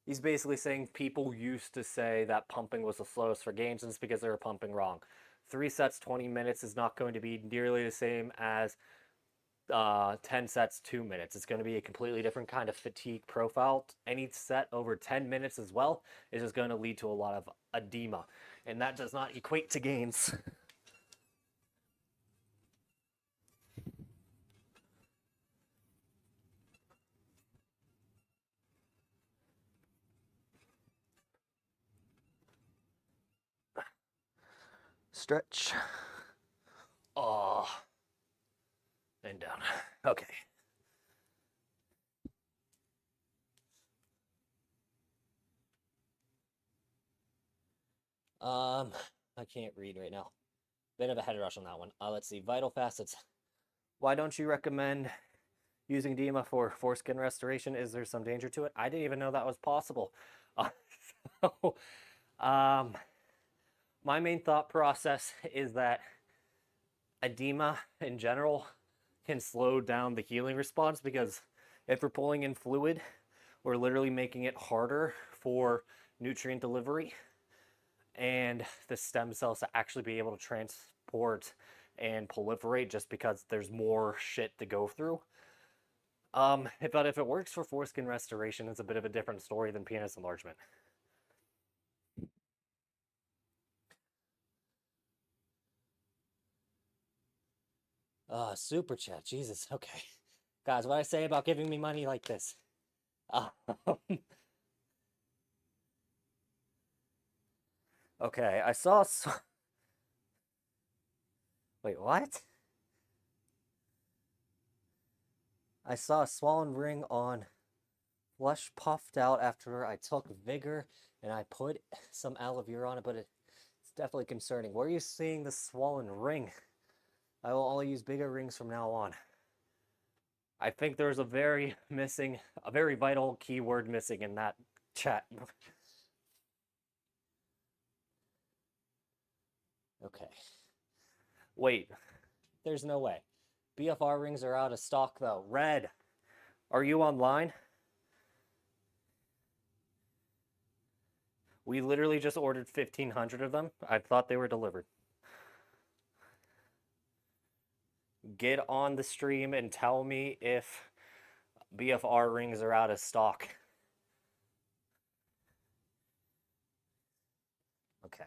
He's basically saying people used to say that pumping was the slowest for games, and it's because they were pumping wrong. 3 sets, 20 minutes is not going to be nearly the same as 10 sets, 2 minutes. It's going to be a completely different kind of fatigue profile. Any set over 10 minutes as well is just going to lead to a lot of edema, and that does not equate to gains. Stretch. Oh. And down. Okay. I can't read right now. Bit of a head rush on that one. Let's see. Vital facets. Why don't you recommend using edema for foreskin restoration? Is there some danger to it? I didn't even know that was possible. So, my main thought process is that edema in general can slow down the healing response, because if we're pulling in fluid, we're literally making it harder for nutrient delivery and the stem cells to actually be able to transport and proliferate, just because there's more shit to go through. But if it works for foreskin restoration, it's a bit of a different story than penis enlargement. Super chat. Jesus. Okay. Guys, what I say about giving me money like this? Okay, I saw. Wait, what? I saw a swollen ring on flesh puffed out after I took Vigor, and I put some aloe vera on it, but it's definitely concerning. Where are you seeing the swollen ring? I will only use bigger rings from now on. I think there's a very vital keyword missing in that chat. Okay. Wait, there's no way. BFR rings are out of stock though. Red, are you online? We literally just ordered 1,500 of them. I thought they were delivered. Get on the stream and tell me if BFR rings are out of stock. Okay.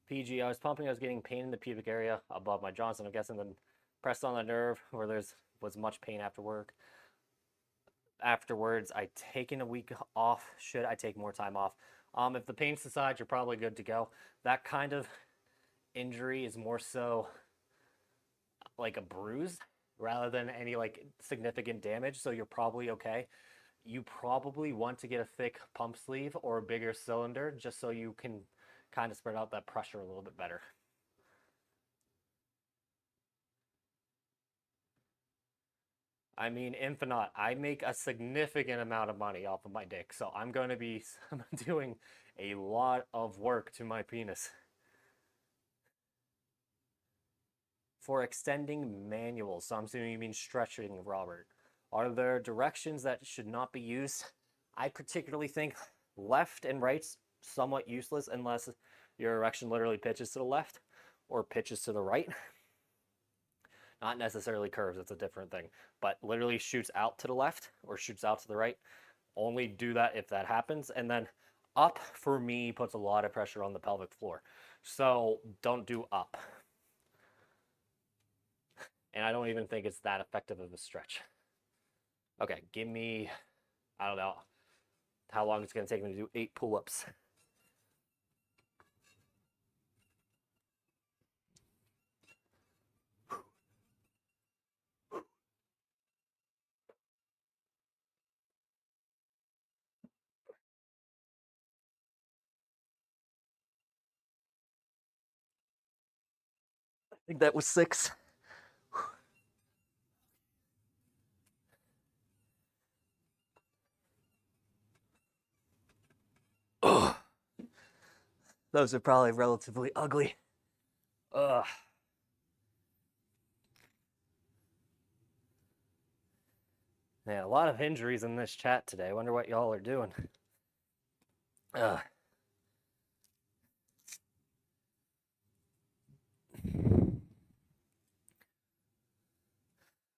PG, I was pumping, I was getting pain in the pubic area above my Johnson. I'm guessing then pressed on the nerve where was much pain after work. Afterwards, I taken a week off. Should I take more time off? If the pain subsides, you're probably good to go. That kind of injury is more so like a bruise rather than any like significant damage, so you're probably okay. You probably want to get a thick pump sleeve or a bigger cylinder just so you can kind of spread out that pressure a little bit better. I mean, Infinite, I make a significant amount of money off of my dick, so I'm going to be doing a lot of work to my penis. For extending manuals, so I'm assuming you mean stretching, Robert. Are there directions that should not be used? I particularly think left and right's somewhat useless unless your erection literally pitches to the left or pitches to the right. Not necessarily curves, it's a different thing, but literally shoots out to the left or shoots out to the right. Only do that if that happens. And then up, for me, puts a lot of pressure on the pelvic floor. So don't do up. And I don't even think it's that effective of a stretch. Okay, give me, I don't know how long it's going to take me to do 8 pull-ups. I think that was 6. Ugh. Those are probably relatively ugly. Ugh. Yeah, a lot of injuries in this chat today. I wonder what y'all are doing. Ugh.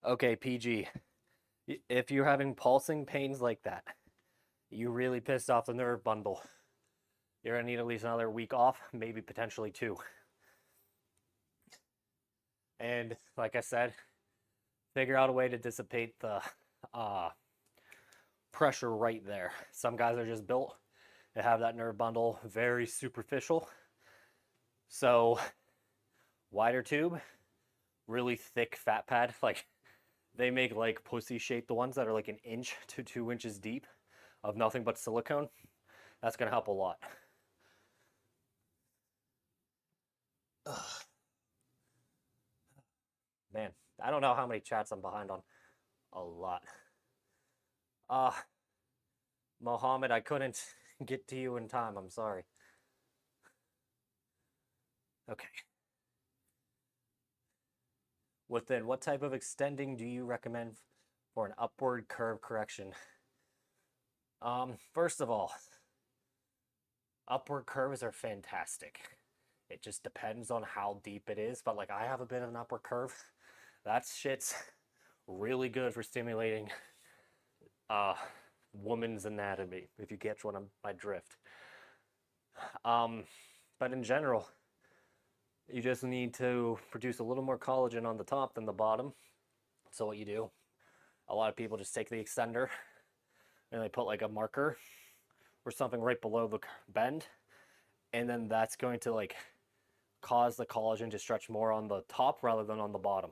Okay, PG. If you're having pulsing pains like that, you really pissed off the nerve bundle. You're gonna need at least another week off, maybe potentially 2. And like I said, figure out a way to dissipate the pressure right there. Some guys are just built to have that nerve bundle very superficial. So wider tube, really thick fat pad. Like they make like pussy shaped, the ones that are like 1 inch to 2 inches deep of nothing but silicone. That's gonna help a lot. Ugh. Man, I don't know how many chats I'm behind on. A lot. Mohammed, I couldn't get to you in time. I'm sorry. Okay. Within what type of extending do you recommend for an upward curve correction? First of all, upward curves are fantastic. It just depends on how deep it is, but like I have a bit of an upward curve. That shit's really good for stimulating woman's anatomy, if you get my drift. But in general, you just need to produce a little more collagen on the top than the bottom. So what you do, a lot of people just take the extender and they put like a marker or something right below the bend, and then that's going to like cause the collagen to stretch more on the top rather than on the bottom.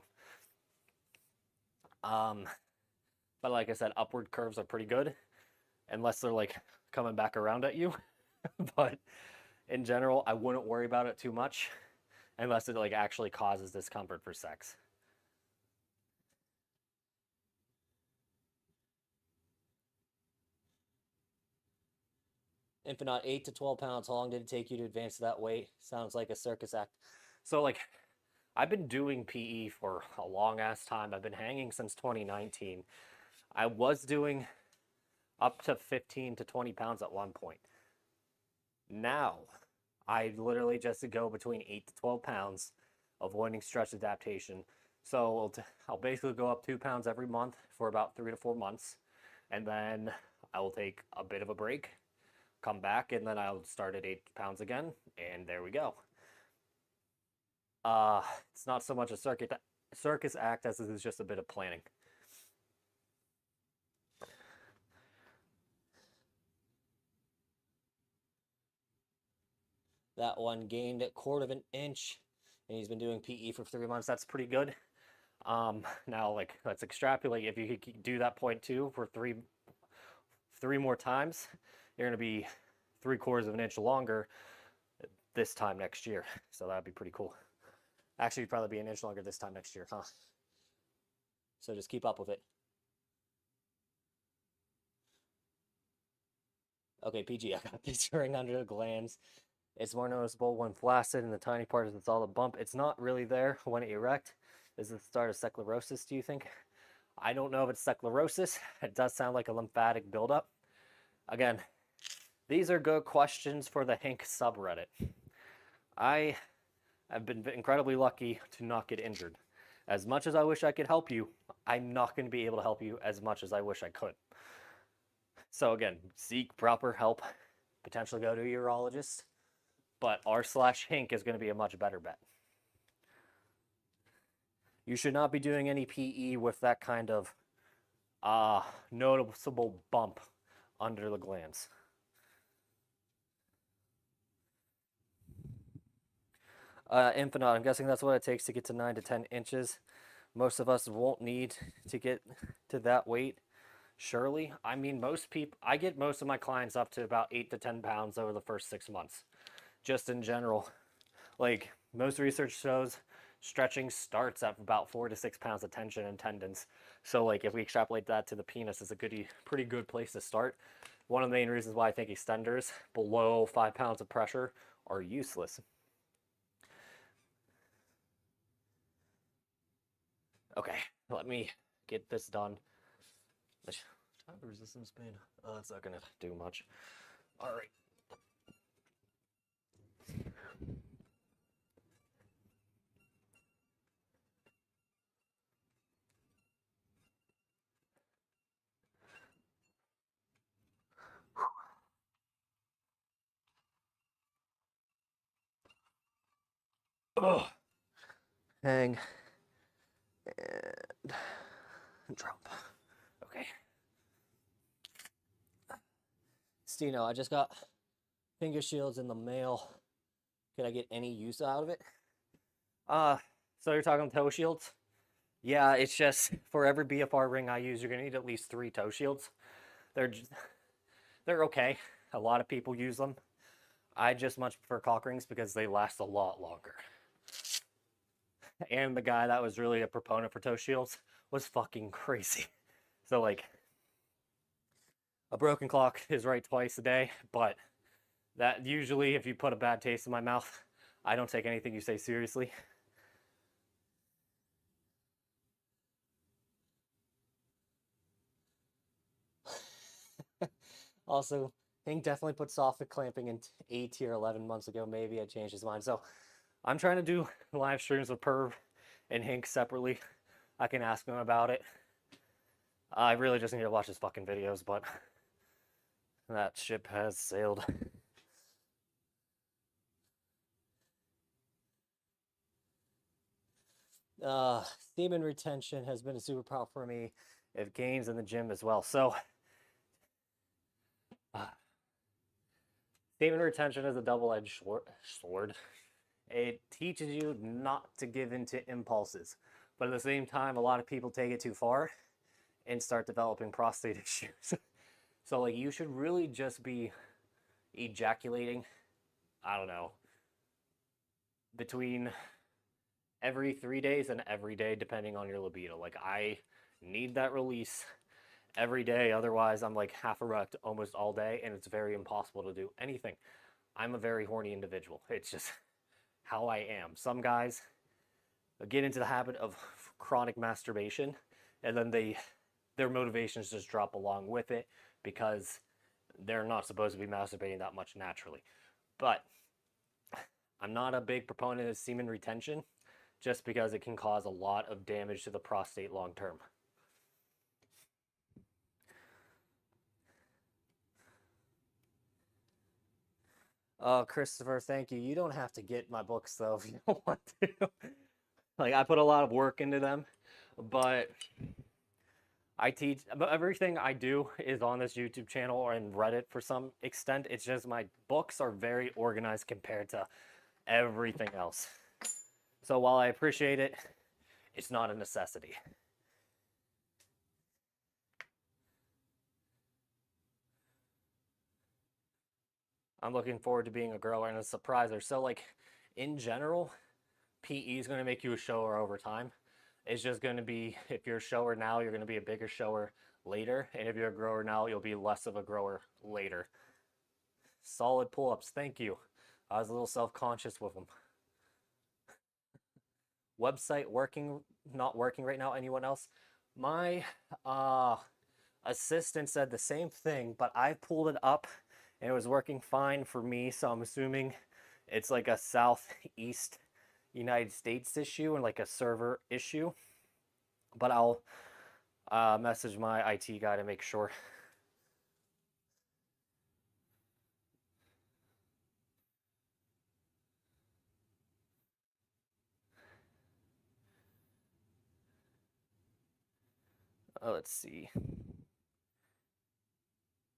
But like I said, upward curves are pretty good unless they're like coming back around at you. But in general, I wouldn't worry about it too much unless it like actually causes discomfort for sex. Infinite, 8 to 12 pounds. How long did it take you to advance to that weight? Sounds like a circus act. So like, I've been doing PE for a long ass time. I've been hanging since 2019. I was doing up to 15 to 20 pounds at one point. Now, I literally just go between 8 to 12 pounds, avoiding stress adaptation. So I'll basically go up 2 pounds every month for about 3 to 4 months. And then I will take a bit of a break, come back, and then I'll start at 8 pounds again. And there we go. It's not so much a circus act as it is just a bit of planning. That one gained a quarter of an inch, and he's been doing PE for 3 months. That's pretty good. Now, like, let's extrapolate. If you could do that 0.2 for three more times, you're going to be 3/4 of an inch longer this time next year. So that'd be pretty cool. Actually, it'd probably be an inch longer this time next year, huh? So just keep up with it. Okay, PG, I got this ring under the glands. It's more noticeable when flaccid, and the tiny part is it's all a bump. It's not really there when erect. Is it the start of sclerosis, do you think? I don't know if it's sclerosis. It does sound like a lymphatic buildup. Again, these are good questions for the Hink subreddit. I have been incredibly lucky to not get injured. As much as I wish I could help you, I'm not going to be able to help you as much as I wish I could. So again, seek proper help. Potentially go to a urologist. But r/Hink is going to be a much better bet. You should not be doing any PE with that kind of noticeable bump under the glands. Infinite, I'm guessing that's what it takes to get to 9 to 10 inches. Most of us won't need to get to that weight, surely. I mean, I get most of my clients up to about 8 to 10 pounds over the first 6 months. Just in general. Like, most research shows stretching starts at about 4 to 6 pounds of tension and tendons. So, like, if we extrapolate that to the penis, it's a pretty good place to start. One of the main reasons why I think extenders below 5 pounds of pressure are useless. Okay, let me get this done. Time resistance band. Oh, that's not gonna do much. All right. Ugh. Hang and drop. Okay. Stino, I just got finger shields in the mail. Could I get any use out of it? So you're talking toe shields? Yeah, it's just for every BFR ring I use, you're gonna need at least 3 toe shields. They're okay. A lot of people use them. I just much prefer cock rings because they last a lot longer. And the guy that was really a proponent for toe shields was fucking crazy. So, like, a broken clock is right twice a day, but that usually, if you put a bad taste in my mouth, I don't take anything you say seriously. Also, Hank definitely put soffit clamping in A tier 11 months ago. Maybe I changed his mind. So I'm trying to do live streams with Perv and Hank separately. I can ask him about it. I really just need to watch his fucking videos, but that ship has sailed. Semen retention has been a superpower for me. It gains in the gym as well. So, semen retention is a double-edged sword. It teaches you not to give in to impulses. But at the same time, a lot of people take it too far and start developing prostate issues. So, like, you should really just be ejaculating, I don't know, between every 3 days and every day, depending on your libido. Like, I need that release every day. Otherwise, I'm like half erect almost all day, and it's very impossible to do anything. I'm a very horny individual. It's just how I am. Some guys get into the habit of chronic masturbation, and then their motivations just drop along with it because they're not supposed to be masturbating that much naturally. But I'm not a big proponent of semen retention just because it can cause a lot of damage to the prostate long term. Christopher, thank you. You don't have to get my books though if you don't want to. Like, I put a lot of work into them, but I teach, but everything I do is on this YouTube channel or in Reddit for some extent. It's just my books are very organized compared to everything else. So while I appreciate it, it's not a necessity. I'm looking forward to being a grower and a surpriser. So, like, in general, PE is going to make you a shower over time. It's just going to be, if you're a shower now, you're going to be a bigger shower later. And if you're a grower now, you'll be less of a grower later. Solid pull-ups. Thank you. I was a little self-conscious with them. Website working, not working right now. Anyone else? My assistant said the same thing, but I pulled it up and it was working fine for me. So I'm assuming it's like a Southeast United States issue and like a server issue. But I'll message my IT guy to make sure. Let's see.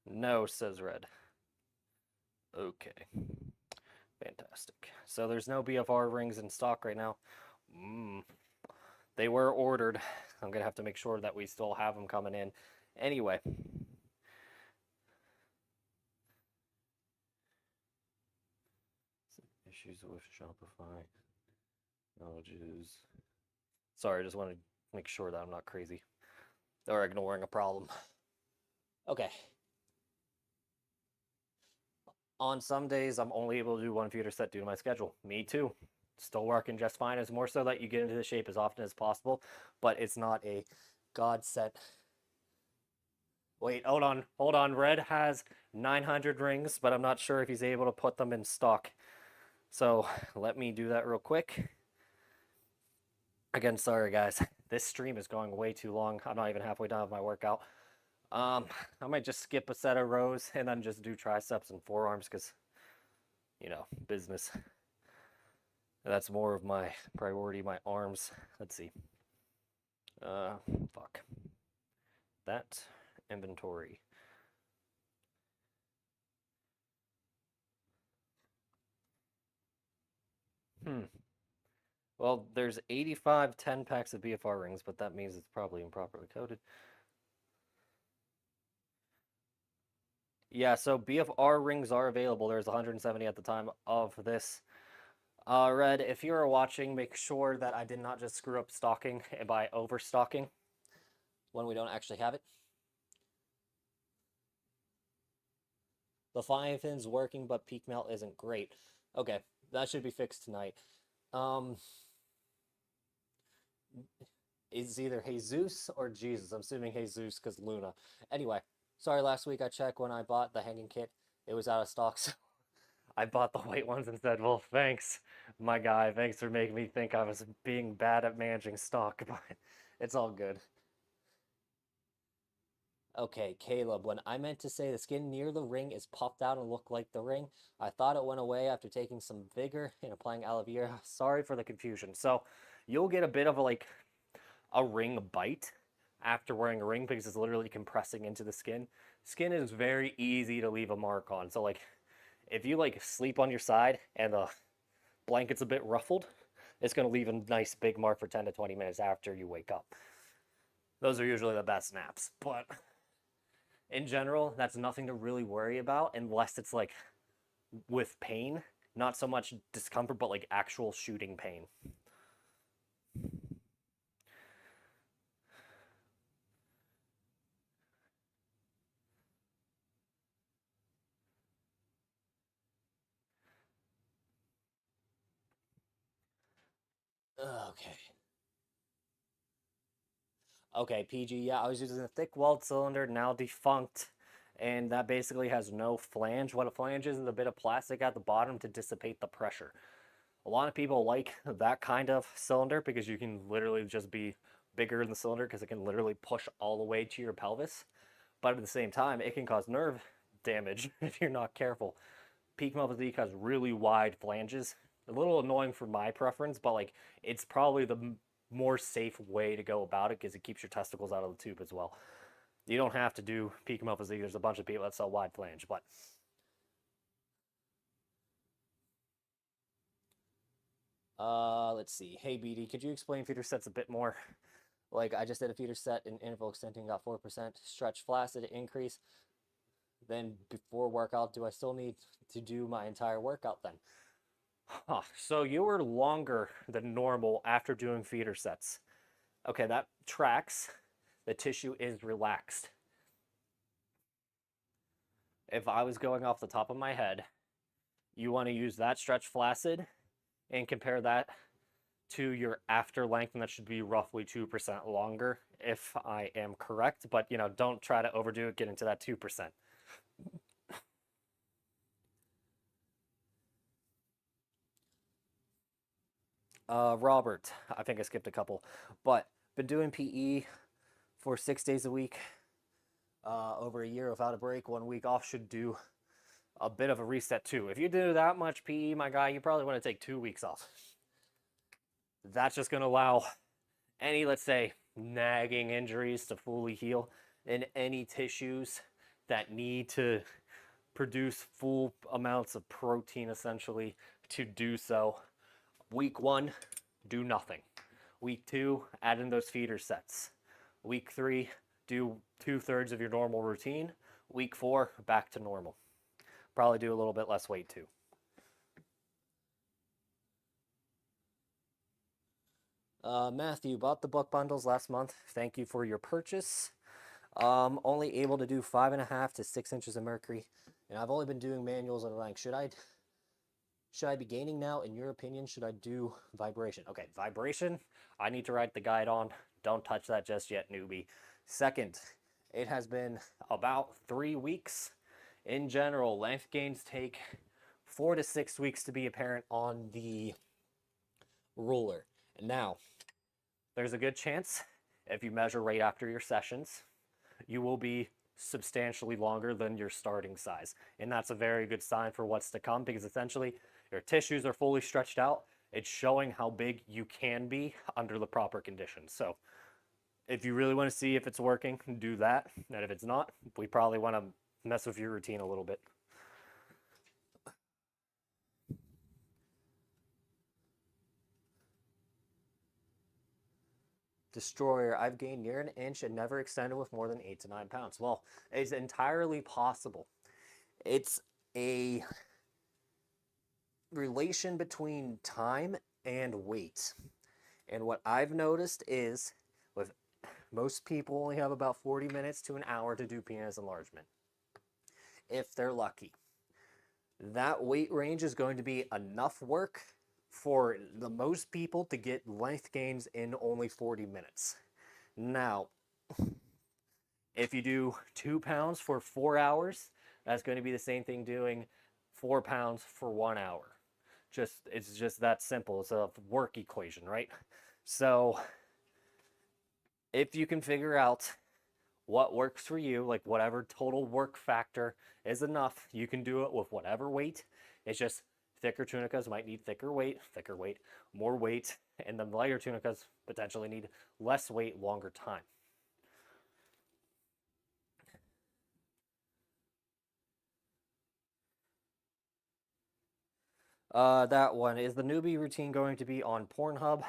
No, says Red. Okay. Fantastic. So there's no BFR rings in stock right now. They were ordered. I'm going to have to make sure that we still have them coming in. Anyway. Issues with Shopify. Knowledges. Sorry, I just want to make sure that I'm not crazy or ignoring a problem. Okay. On some days, I'm only able to do one feeder set due to my schedule. Me too. Still working just fine. It's more so that you get into the shape as often as possible, but it's not a God set. Wait, hold on. Red has 900 rings, but I'm not sure if he's able to put them in stock. So let me do that real quick. Again, sorry guys. This stream is going way too long. I'm not even halfway done with my workout. I might just skip a set of rows and then just do triceps and forearms because, you know, business. That's more of my priority, my arms. Let's see. Fuck. That inventory. Well, there's 85 10 packs of BFR rings, but that means it's probably improperly coded. Yeah, so BFR rings are available. There's 170 at the time of this. Red, if you are watching, make sure that I did not just screw up stocking by overstocking when we don't actually have it. The fine fin's working, but peak melt isn't great. Okay, that should be fixed tonight. It's either Jesus or Jesus. I'm assuming Jesus because Luna. Anyway, sorry, last week I checked when I bought the hanging kit. It was out of stock, so I bought the white ones and said, well, thanks, my guy. Thanks for making me think I was being bad at managing stock, but it's all good. Okay, Caleb, when I meant to say the skin near the ring is puffed out and look like the ring, I thought it went away after taking some vigor and applying aloe vera. Sorry for the confusion. So you'll get a bit of a ring bite after wearing a ring because it's literally compressing into the skin. Skin is very easy to leave a mark on. So like if you like sleep on your side and the blanket's a bit ruffled, it's going to leave a nice big mark for 10 to 20 minutes after you wake up. Those are usually the best naps, but in general, that's nothing to really worry about unless it's like with pain, not so much discomfort, but like actual shooting pain. Okay. Okay, PG, yeah, I was using a thick-walled cylinder, now defunct, and that basically has no flange. What a flange is a bit of plastic at the bottom to dissipate the pressure. A lot of people like that kind of cylinder because you can literally just be bigger in the cylinder because it can literally push all the way to your pelvis. But at the same time, it can cause nerve damage if you're not careful. peak male physique has really wide flanges. A little annoying for my preference, but like it's probably the more safe way to go about it because it keeps your testicles out of the tube as well. You don't have to do peak male physique. There's a bunch of people that sell wide flange, but let's see. Hey BD, could you explain feeder sets a bit more? Like I just did a feeder set in interval extending, got 4%, stretch flaccid increase. Then before workout, do I still need to do my entire workout then? Huh, so you were longer than normal after doing feeder sets. Okay, that tracks. The tissue is relaxed. If I was going off the top of my head, you want to use that stretch flaccid and compare that to your after length, and that should be roughly 2% longer if I am correct. But, you know, don't try to overdo it, get into that 2%. Robert, I think I skipped a couple, but been doing PE for 6 days a week, over a year without a break. 1 week off should do a bit of a reset too. If you do that much PE, my guy, you probably want to take 2 weeks off. That's just going to allow any, let's say, nagging injuries to fully heal, and any tissues that need to produce full amounts of protein essentially to do so. Week 1, do nothing. Week 2, add in those feeder sets. Week 3, do 2/3 of your normal routine. Week 4, back to normal. Probably do a little bit less weight too. Matthew, bought the book bundles last month. Thank you for your purchase. Only able to do 5.5 to 6 inches of mercury, and I've only been doing manuals and rank. Should I be gaining now? In your opinion, should I do vibration? Okay, vibration, I need to write the guide on. Don't touch that just yet, newbie. Second, it has been about 3 weeks. In general, length gains take 4 to 6 weeks to be apparent on the ruler. And now, there's a good chance if you measure right after your sessions, you will be substantially longer than your starting size. And that's a very good sign for what's to come, because essentially your tissues are fully stretched out. It's showing how big you can be under the proper conditions. So if you really want to see if it's working, do that. And if it's not, we probably want to mess with your routine a little bit. Destroyer, I've gained near an inch and never extended with more than 8 to 9 pounds. Well, it's entirely possible. It's a relation between time and weight. And what I've noticed is with most people only have about 40 minutes to an hour to do penis enlargement, if they're lucky. That weight range is going to be enough work for the most people to get length gains in only 40 minutes. Now, if you do 2 pounds for 4 hours, that's going to be the same thing doing 4 pounds for 1 hour. It's just that simple. It's a work equation, right? So if you can figure out what works for you, like whatever total work factor is enough, you can do it with whatever weight. It's just thicker tunicas might need thicker weight, more weight, and the lighter tunicas potentially need less weight, longer time. That one, is the newbie routine going to be on Pornhub?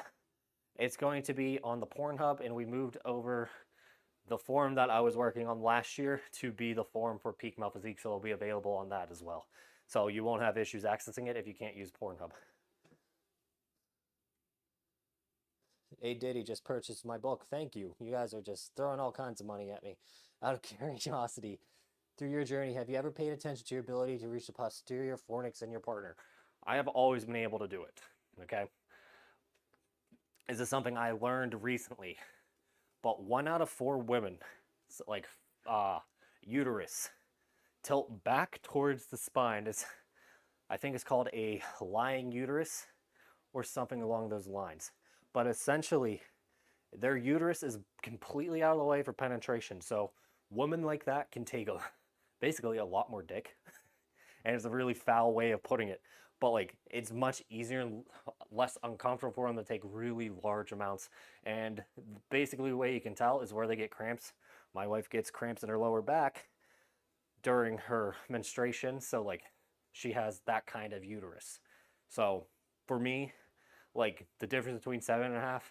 It's going to be on the Pornhub, and we moved over the forum that I was working on last year to be the forum for Peak Male Physique, so it'll be available on that as well. So you won't have issues accessing it if you can't use Pornhub. Hey Diddy just purchased my book. Thank you. You guys are just throwing all kinds of money at me. Out of curiosity, through your journey, have you ever paid attention to your ability to reach the posterior fornix in your partner? I have always been able to do it, okay? Is this something I learned recently? But 1 out of 4 women, like uterus, tilt back towards the spine. I think it's called a lying uterus or something along those lines. But essentially, their uterus is completely out of the way for penetration. So women like that can take basically a lot more dick. and it's a really foul way of putting it. But like, it's much easier and less uncomfortable for them to take really large amounts. And basically, the way you can tell is where they get cramps. My wife gets cramps in her lower back during her menstruation, so like, she has that kind of uterus. So for me, like, the difference between 7.5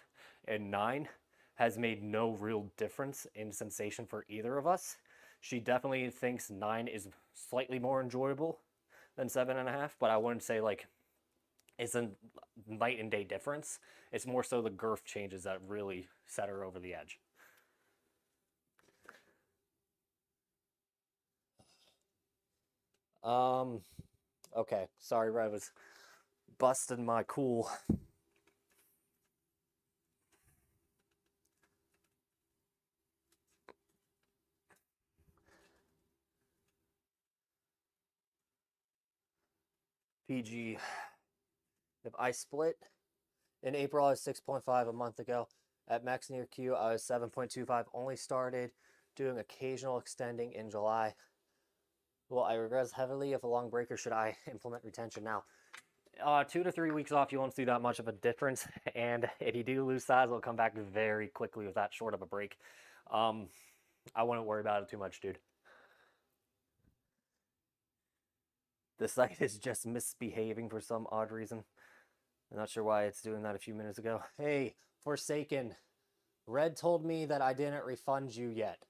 and 9 has made no real difference in sensation for either of us. She definitely thinks 9 is slightly more enjoyable than 7.5, but I wouldn't say like it's a night and day difference. It's more so the girth changes that really set her over the edge. Um, okay, sorry, I was busting my cool. PG. If I split in April, I was 6.5 a month ago. At Max Near Q, I was 7.25. Only started doing occasional extending in July. Well, I regress heavily if a long break, or should I implement retention now? 2 to 3 weeks off, you won't see that much of a difference. And if you do lose size, it'll come back very quickly with that short of a break. I wouldn't worry about it too much, dude. The site is just misbehaving for some odd reason. I'm not sure why it's doing that a few minutes ago. Hey, Forsaken. Red told me that I didn't refund you yet.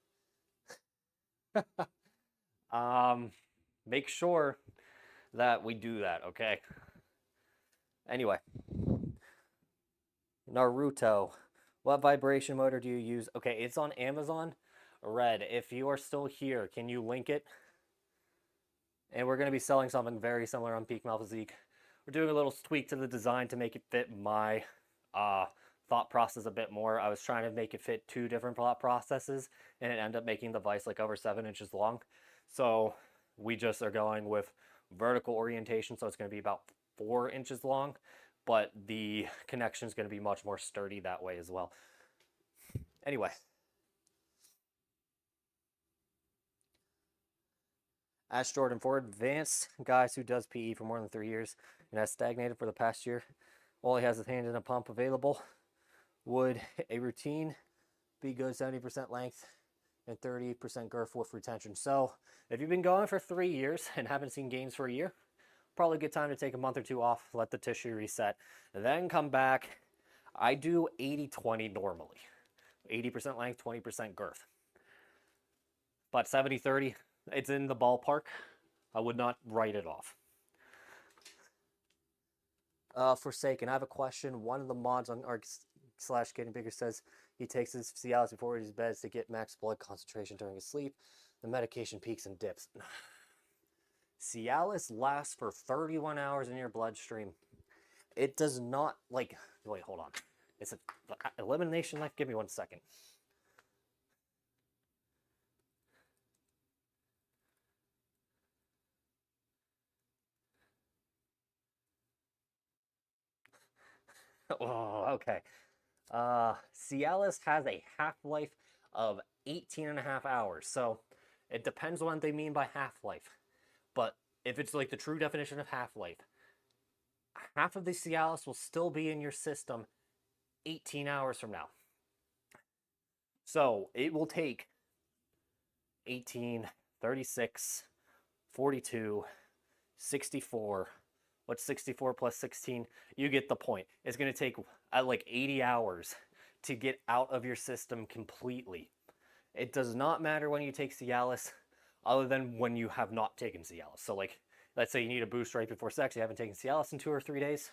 Make sure that we do that, okay? Anyway. Naruto. What vibration motor do you use? Okay, it's on Amazon. Red, if you are still here, can you link it? And we're going to be selling something very similar on Peak Mal Physique. We're doing a little tweak to the design to make it fit my thought process a bit more. I was trying to make it fit 2 different thought processes, and it ended up making the vise like over 7 inches long. So we just are going with vertical orientation, so it's going to be about 4 inches long, but the connection is going to be much more sturdy that way as well. Anyway. Ash Jordan, for advanced guys who does PE for more than 3 years and has stagnated for the past year, all he has his hand in a pump available, would a routine be good 70% length and 30% girth with retention? So if you've been going for 3 years and haven't seen gains for a year, probably a good time to take a month or 2 off, let the tissue reset, and then come back. I do 80-20 normally. 80% length, 20% girth. But 70-30, it's in the ballpark. I would not write it off. Forsaken, I have a question. One of the mods on /Getting Bigger says he takes his Cialis before his beds to get max blood concentration during his sleep. The medication peaks and dips. Cialis lasts for 31 hours in your bloodstream. It does not, like, wait, hold on. It's an elimination knife. Give me 1 second. Oh, okay. Cialis has a half-life of 18.5 hours. So it depends on what they mean by half-life. But if it's like the true definition of half-life, half of the Cialis will still be in your system 18 hours from now. So it will take 18, 36, 42, 64. What's 64 plus 16? You get the point. It's going to take like 80 hours to get out of your system completely. It does not matter when you take Cialis other than when you have not taken Cialis. So like, let's say you need a boost right before sex. You haven't taken Cialis in 2 or 3 days.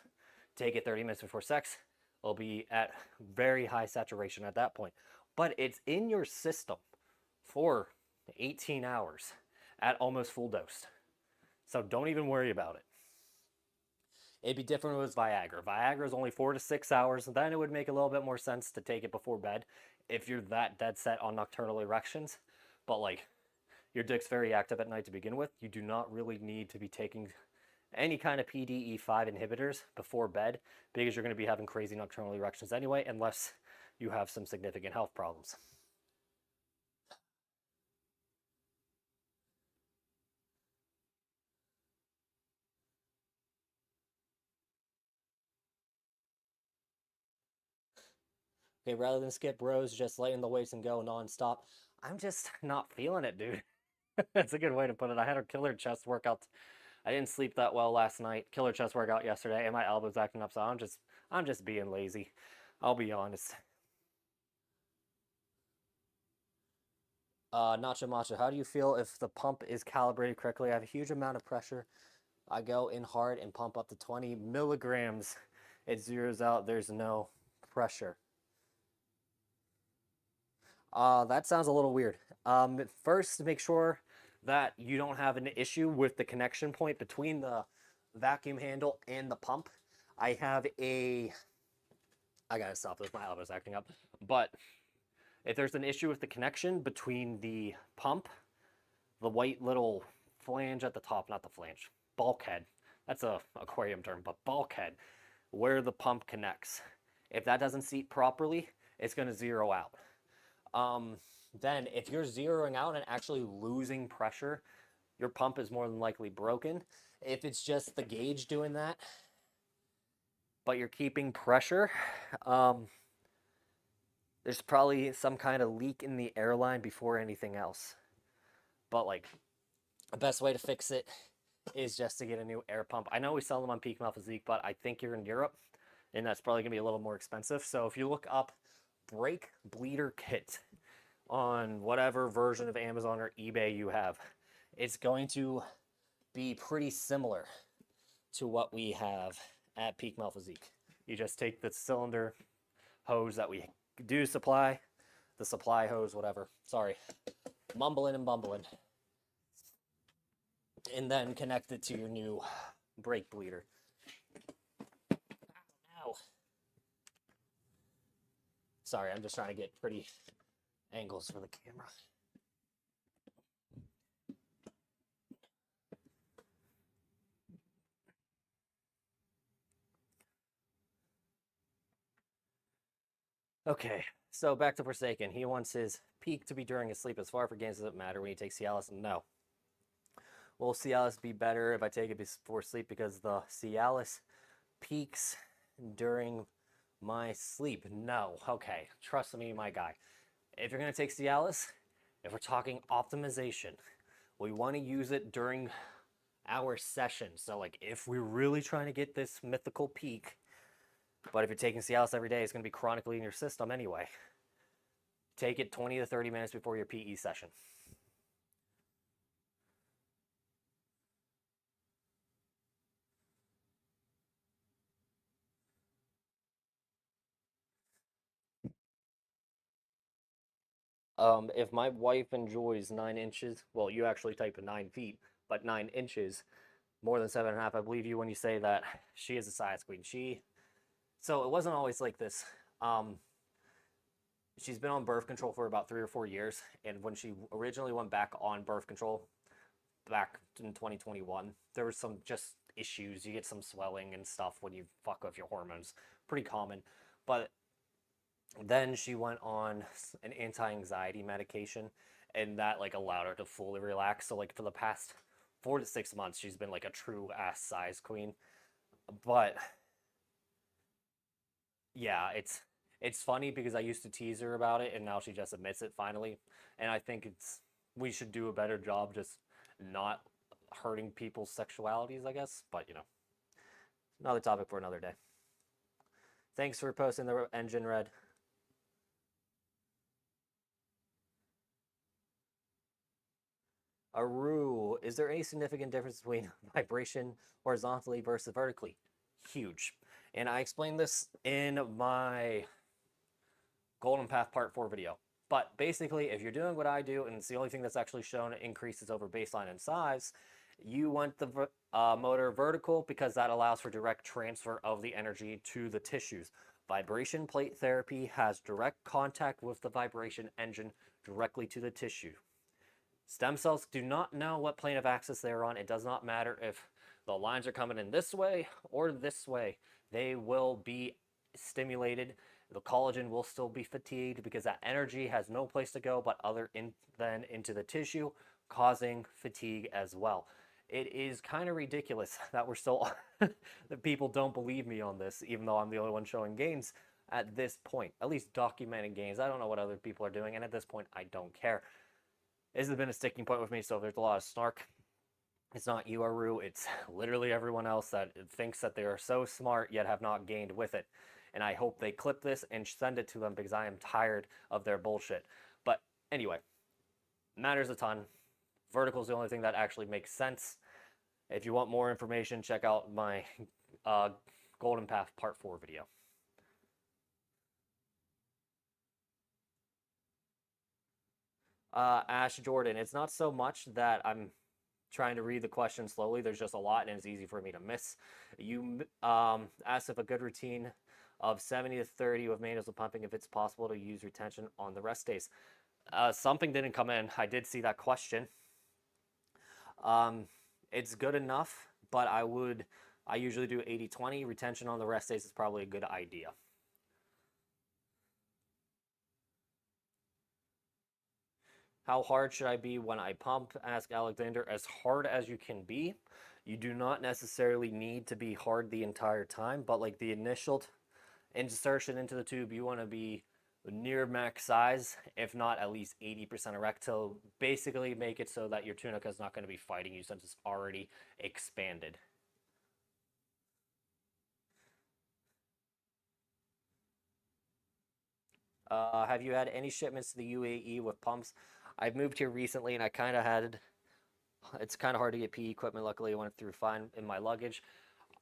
Take it 30 minutes before sex. It'll be at very high saturation at that point. But it's in your system for 18 hours at almost full dose. So don't even worry about it. It'd be different with Viagra. Viagra is only 4 to 6 hours. Then it would make a little bit more sense to take it before bed if you're that dead set on nocturnal erections. But like, your dick's very active at night to begin with. You do not really need to be taking any kind of PDE5 inhibitors before bed because you're going to be having crazy nocturnal erections anyway, unless you have some significant health problems. Okay, rather than skip rows, just lighten the weights and go non-stop. I'm just not feeling it, dude. That's a good way to put it. I had a killer chest workout. I didn't sleep that well last night. Killer chest workout yesterday, and my elbow's acting up, so I'm just being lazy. I'll be honest. Nacho Macho, how do you feel if the pump is calibrated correctly? I have a huge amount of pressure. I go in hard and pump up to 20 milligrams. It zeroes out. There's no pressure. That sounds a little weird. First, make sure that you don't have an issue with the connection point between the vacuum handle and the pump. I gotta stop this, my elbow's acting up. But if there's an issue with the connection between the pump, the white little flange at the top, not the flange, bulkhead. That's a aquarium term, but bulkhead, where the pump connects. If that doesn't seat properly, it's gonna zero out. Then if you're zeroing out and actually losing pressure, your pump is more than likely broken. If it's just the gauge doing that, but you're keeping pressure, there's probably some kind of leak in the airline before anything else. But like, the best way to fix it is just to get a new air pump. I know we sell them on Peak Physique, but I think you're in Europe, and that's probably gonna be a little more expensive. So if you look up brake bleeder kit on whatever version of Amazon or eBay you have, it's going to be pretty similar to what we have at Peak Physique. You just take the cylinder hose that we do supply, the supply hose, whatever. Sorry, mumbling and bumbling. And then connect it to your new brake bleeder. Ow. Sorry, I'm just trying to get pretty angles for the camera. Okay, so back to Forsaken. He wants his peak to be during his sleep. As far for games, does it matter when he takes Cialis? No. Will Cialis be better if I take it before sleep because the Cialis peaks during my sleep? No. Okay, trust me, my guy. If you're going to take Cialis, if we're talking optimization, we want to use it during our session. So like if we're really trying to get this mythical peak, but if you're taking Cialis every day, it's going to be chronically in your system anyway. Take it 20 to 30 minutes before your PE session. If my wife enjoys 9 inches, well, you actually type 9 feet, but 9 inches, more than 7.5, I believe you when you say that she is a size queen. So it wasn't always like this. She's been on birth control for about 3 or 4 years, and when she originally went back on birth control, back in 2021, there was some just issues. You get some swelling and stuff when you fuck with your hormones. Pretty common. But then she went on an anti-anxiety medication, and that like allowed her to fully relax. So like for the past 4 to 6 months, she's been like a true ass size queen. But yeah, it's funny because I used to tease her about it, and now she just admits it finally. And I think we should do a better job just not hurting people's sexualities, I guess. But you know, another topic for another day. Thanks for posting the engine red. Aru, is there any significant difference between vibration horizontally versus vertically? Huge. And I explained this in my Golden Path Part 4 video. But basically, if you're doing what I do, and it's the only thing that's actually shown increases over baseline in size, you want the motor vertical because that allows for direct transfer of the energy to the tissues. Vibration plate therapy has direct contact with the vibration engine directly to the tissue. Stem cells do not know what plane of axis they're on. It does not matter if the lines are coming in this way or this way. They will be stimulated. The collagen will still be fatigued because that energy has no place to go but then into the tissue, causing fatigue as well. It is kind of ridiculous that we're still that people don't believe me on this, even though I'm the only one showing gains. at this point, at least documenting games. I don't know what other people are doing, and at this point, I don't care. This has been a sticking point with me, so if there's a lot of snark, it's not you, Aru, it's literally everyone else that thinks that they are so smart yet have not gained with it. And I hope they clip this and send it to them because I am tired of their bullshit. But anyway, matters a ton. Vertical is the only thing that actually makes sense. If you want more information, check out my Golden Path Part 4 video. Ash Jordan, it's not so much that I'm trying to read the question slowly. There's just a lot, and it's easy for me to miss. You asked if a good routine of 70 to 30 with maintenance and pumping, if it's possible to use retention on the rest days. Something didn't come in. I did see that question. It's good enough, but I usually do 80-20. Retention on the rest days is probably a good idea. How hard should I be when I pump? Ask Alexander. As hard as you can be. You do not necessarily need to be hard the entire time, but like the initial insertion into the tube, you want to be near max size, if not at least 80% erect, to basically make it so that your tunica is not going to be fighting you since it's already expanded. Have you had any shipments to the UAE with pumps? I've moved here recently and I kind of had, it's kind of hard to get PE equipment. Luckily, it went through fine in my luggage.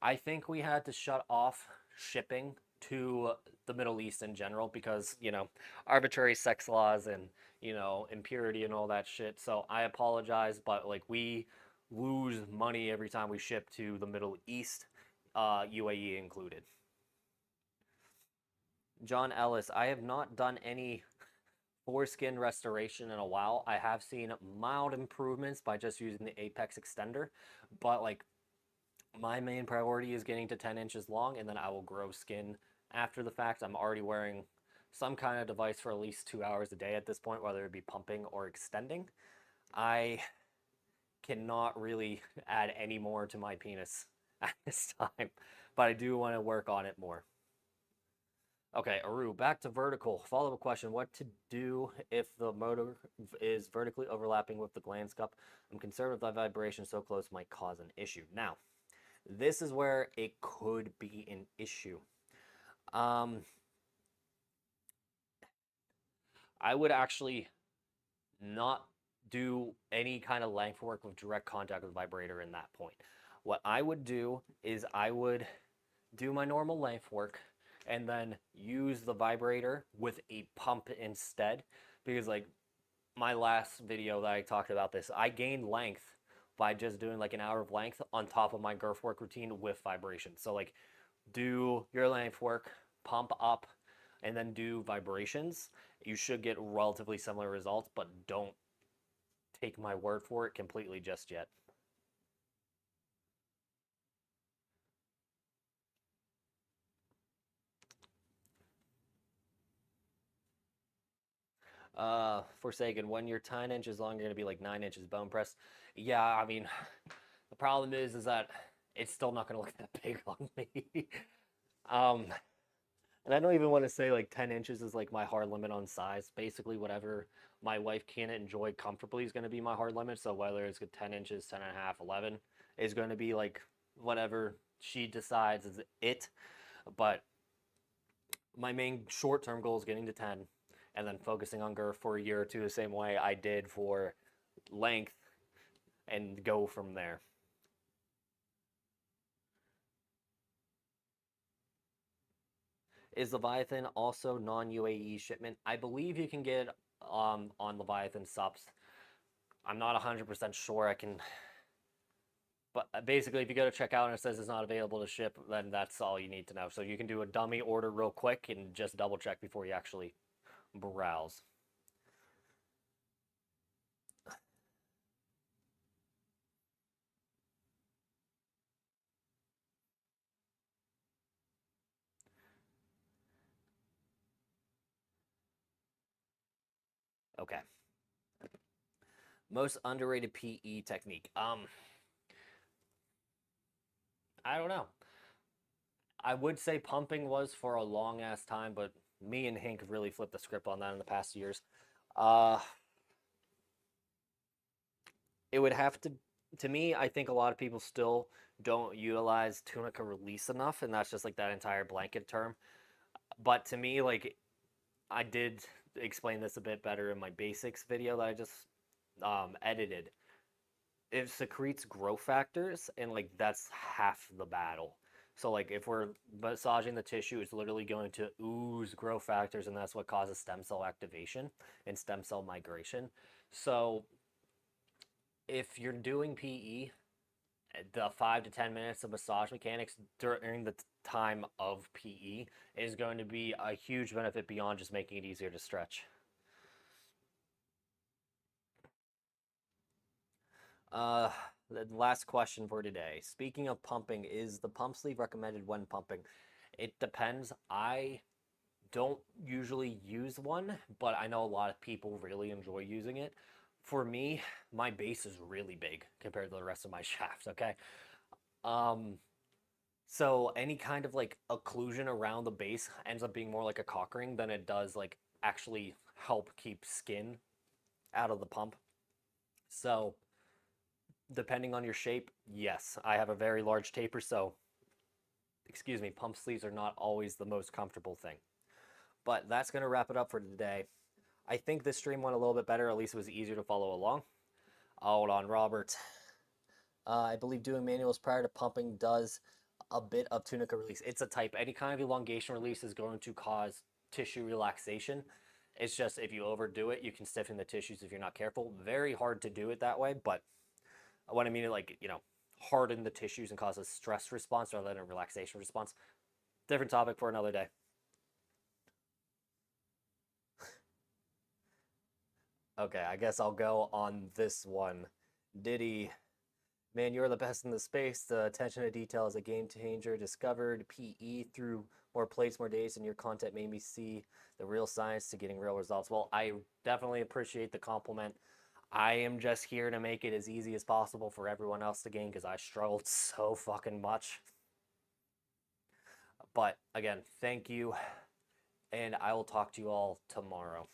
I think we had to shut off shipping to the Middle East in general because, you know, arbitrary sex laws and, you know, impurity and all that shit. So I apologize, but like we lose money every time we ship to the Middle East, UAE included. John Ellis, I have not done any foreskin restoration in a while. I have seen mild improvements by just using the Apex extender, but like my main priority is getting to 10 inches long, and then I will grow skin after the fact. I'm already wearing some kind of device for at least 2 hours a day at this point, whether it be pumping or extending. I cannot really add any more to my penis at this time, but I do want to work on it more. Okay, Aru, back to vertical. Follow-up question. What to do if the motor is vertically overlapping with the gland cup? I'm concerned with that vibration so close might cause an issue. Now, this is where it could be an issue. I would actually not do any kind of length work with direct contact with the vibrator in that point. What I would do is I would do my normal length work and then use the vibrator with a pump instead, because like my last video that I talked about this, I gained length by just doing like an hour of length on top of my girth work routine with vibration. So like do your length work, pump up, and then do vibrations. You should get relatively similar results, but don't take my word for it completely just yet. Forsaken, when you're 10 inches long, you're going to be like 9 inches bone pressed. Yeah, I mean, the problem is that it's still not going to look that big on me. And I don't even want to say like 10 inches is like my hard limit on size. Basically, whatever my wife can enjoy comfortably is going to be my hard limit. So whether it's 10 inches, 10 and a half, 11 is going to be like whatever she decides is it. But my main short-term goal is getting to 10 and then focusing on girth for a year or two the same way I did for length and go from there. Is Leviathan also non-UAE shipment? I believe you can get on Leviathan subs. I'm not 100% sure. I can, but basically, if you go to checkout and it says it's not available to ship, then that's all you need to know. So you can do a dummy order real quick and just double check before you actually browse. Okay. Most underrated PE technique. I don't know. I would say pumping was for a long ass time, but me and Hank have really flipped the script on that in the past years. Uh, it would have to me, I think a lot of people still don't utilize tunica release enough, and that's just like that entire blanket term. But to me, like I did explain this a bit better in my basics video that I just edited. It secretes growth factors, and like that's half the battle. So like if we're massaging the tissue, it's literally going to ooze growth factors, and that's what causes stem cell activation and stem cell migration. So if you're doing PE, the 5 to 10 minutes of massage mechanics during the time of PE is going to be a huge benefit beyond just making it easier to stretch. Uh, the last question for today. Speaking of pumping, is the pump sleeve recommended when pumping? It depends. I don't usually use one, but I know a lot of people really enjoy using it. For me, my base is really big compared to the rest of my shaft, okay? Um, so any kind of like occlusion around the base ends up being more like a cock ring than it does like actually help keep skin out of the pump. So depending on your shape, yes, I have a very large taper, so excuse me, pump sleeves are not always the most comfortable thing. But that's going to wrap it up for today. I think this stream went a little bit better, at least it was easier to follow along. Hold on, Robert. I believe doing manuals prior to pumping does a bit of tunica release. It's a type. Any kind of elongation release is going to cause tissue relaxation. It's just if you overdo it, you can stiffen the tissues if you're not careful. Very hard to do it that way, but what I mean is like, harden the tissues and cause a stress response rather than a relaxation response. Different topic for another day. Okay, I guess I'll go on this one. Diddy, man, you're the best in the space. The attention to detail is a game changer. Discovered PE through more plates, more days, and your content made me see the real science to getting real results. Well, I definitely appreciate the compliment. I am just here to make it as easy as possible for everyone else to gain because I struggled so fucking much. But again, thank you, and I will talk to you all tomorrow.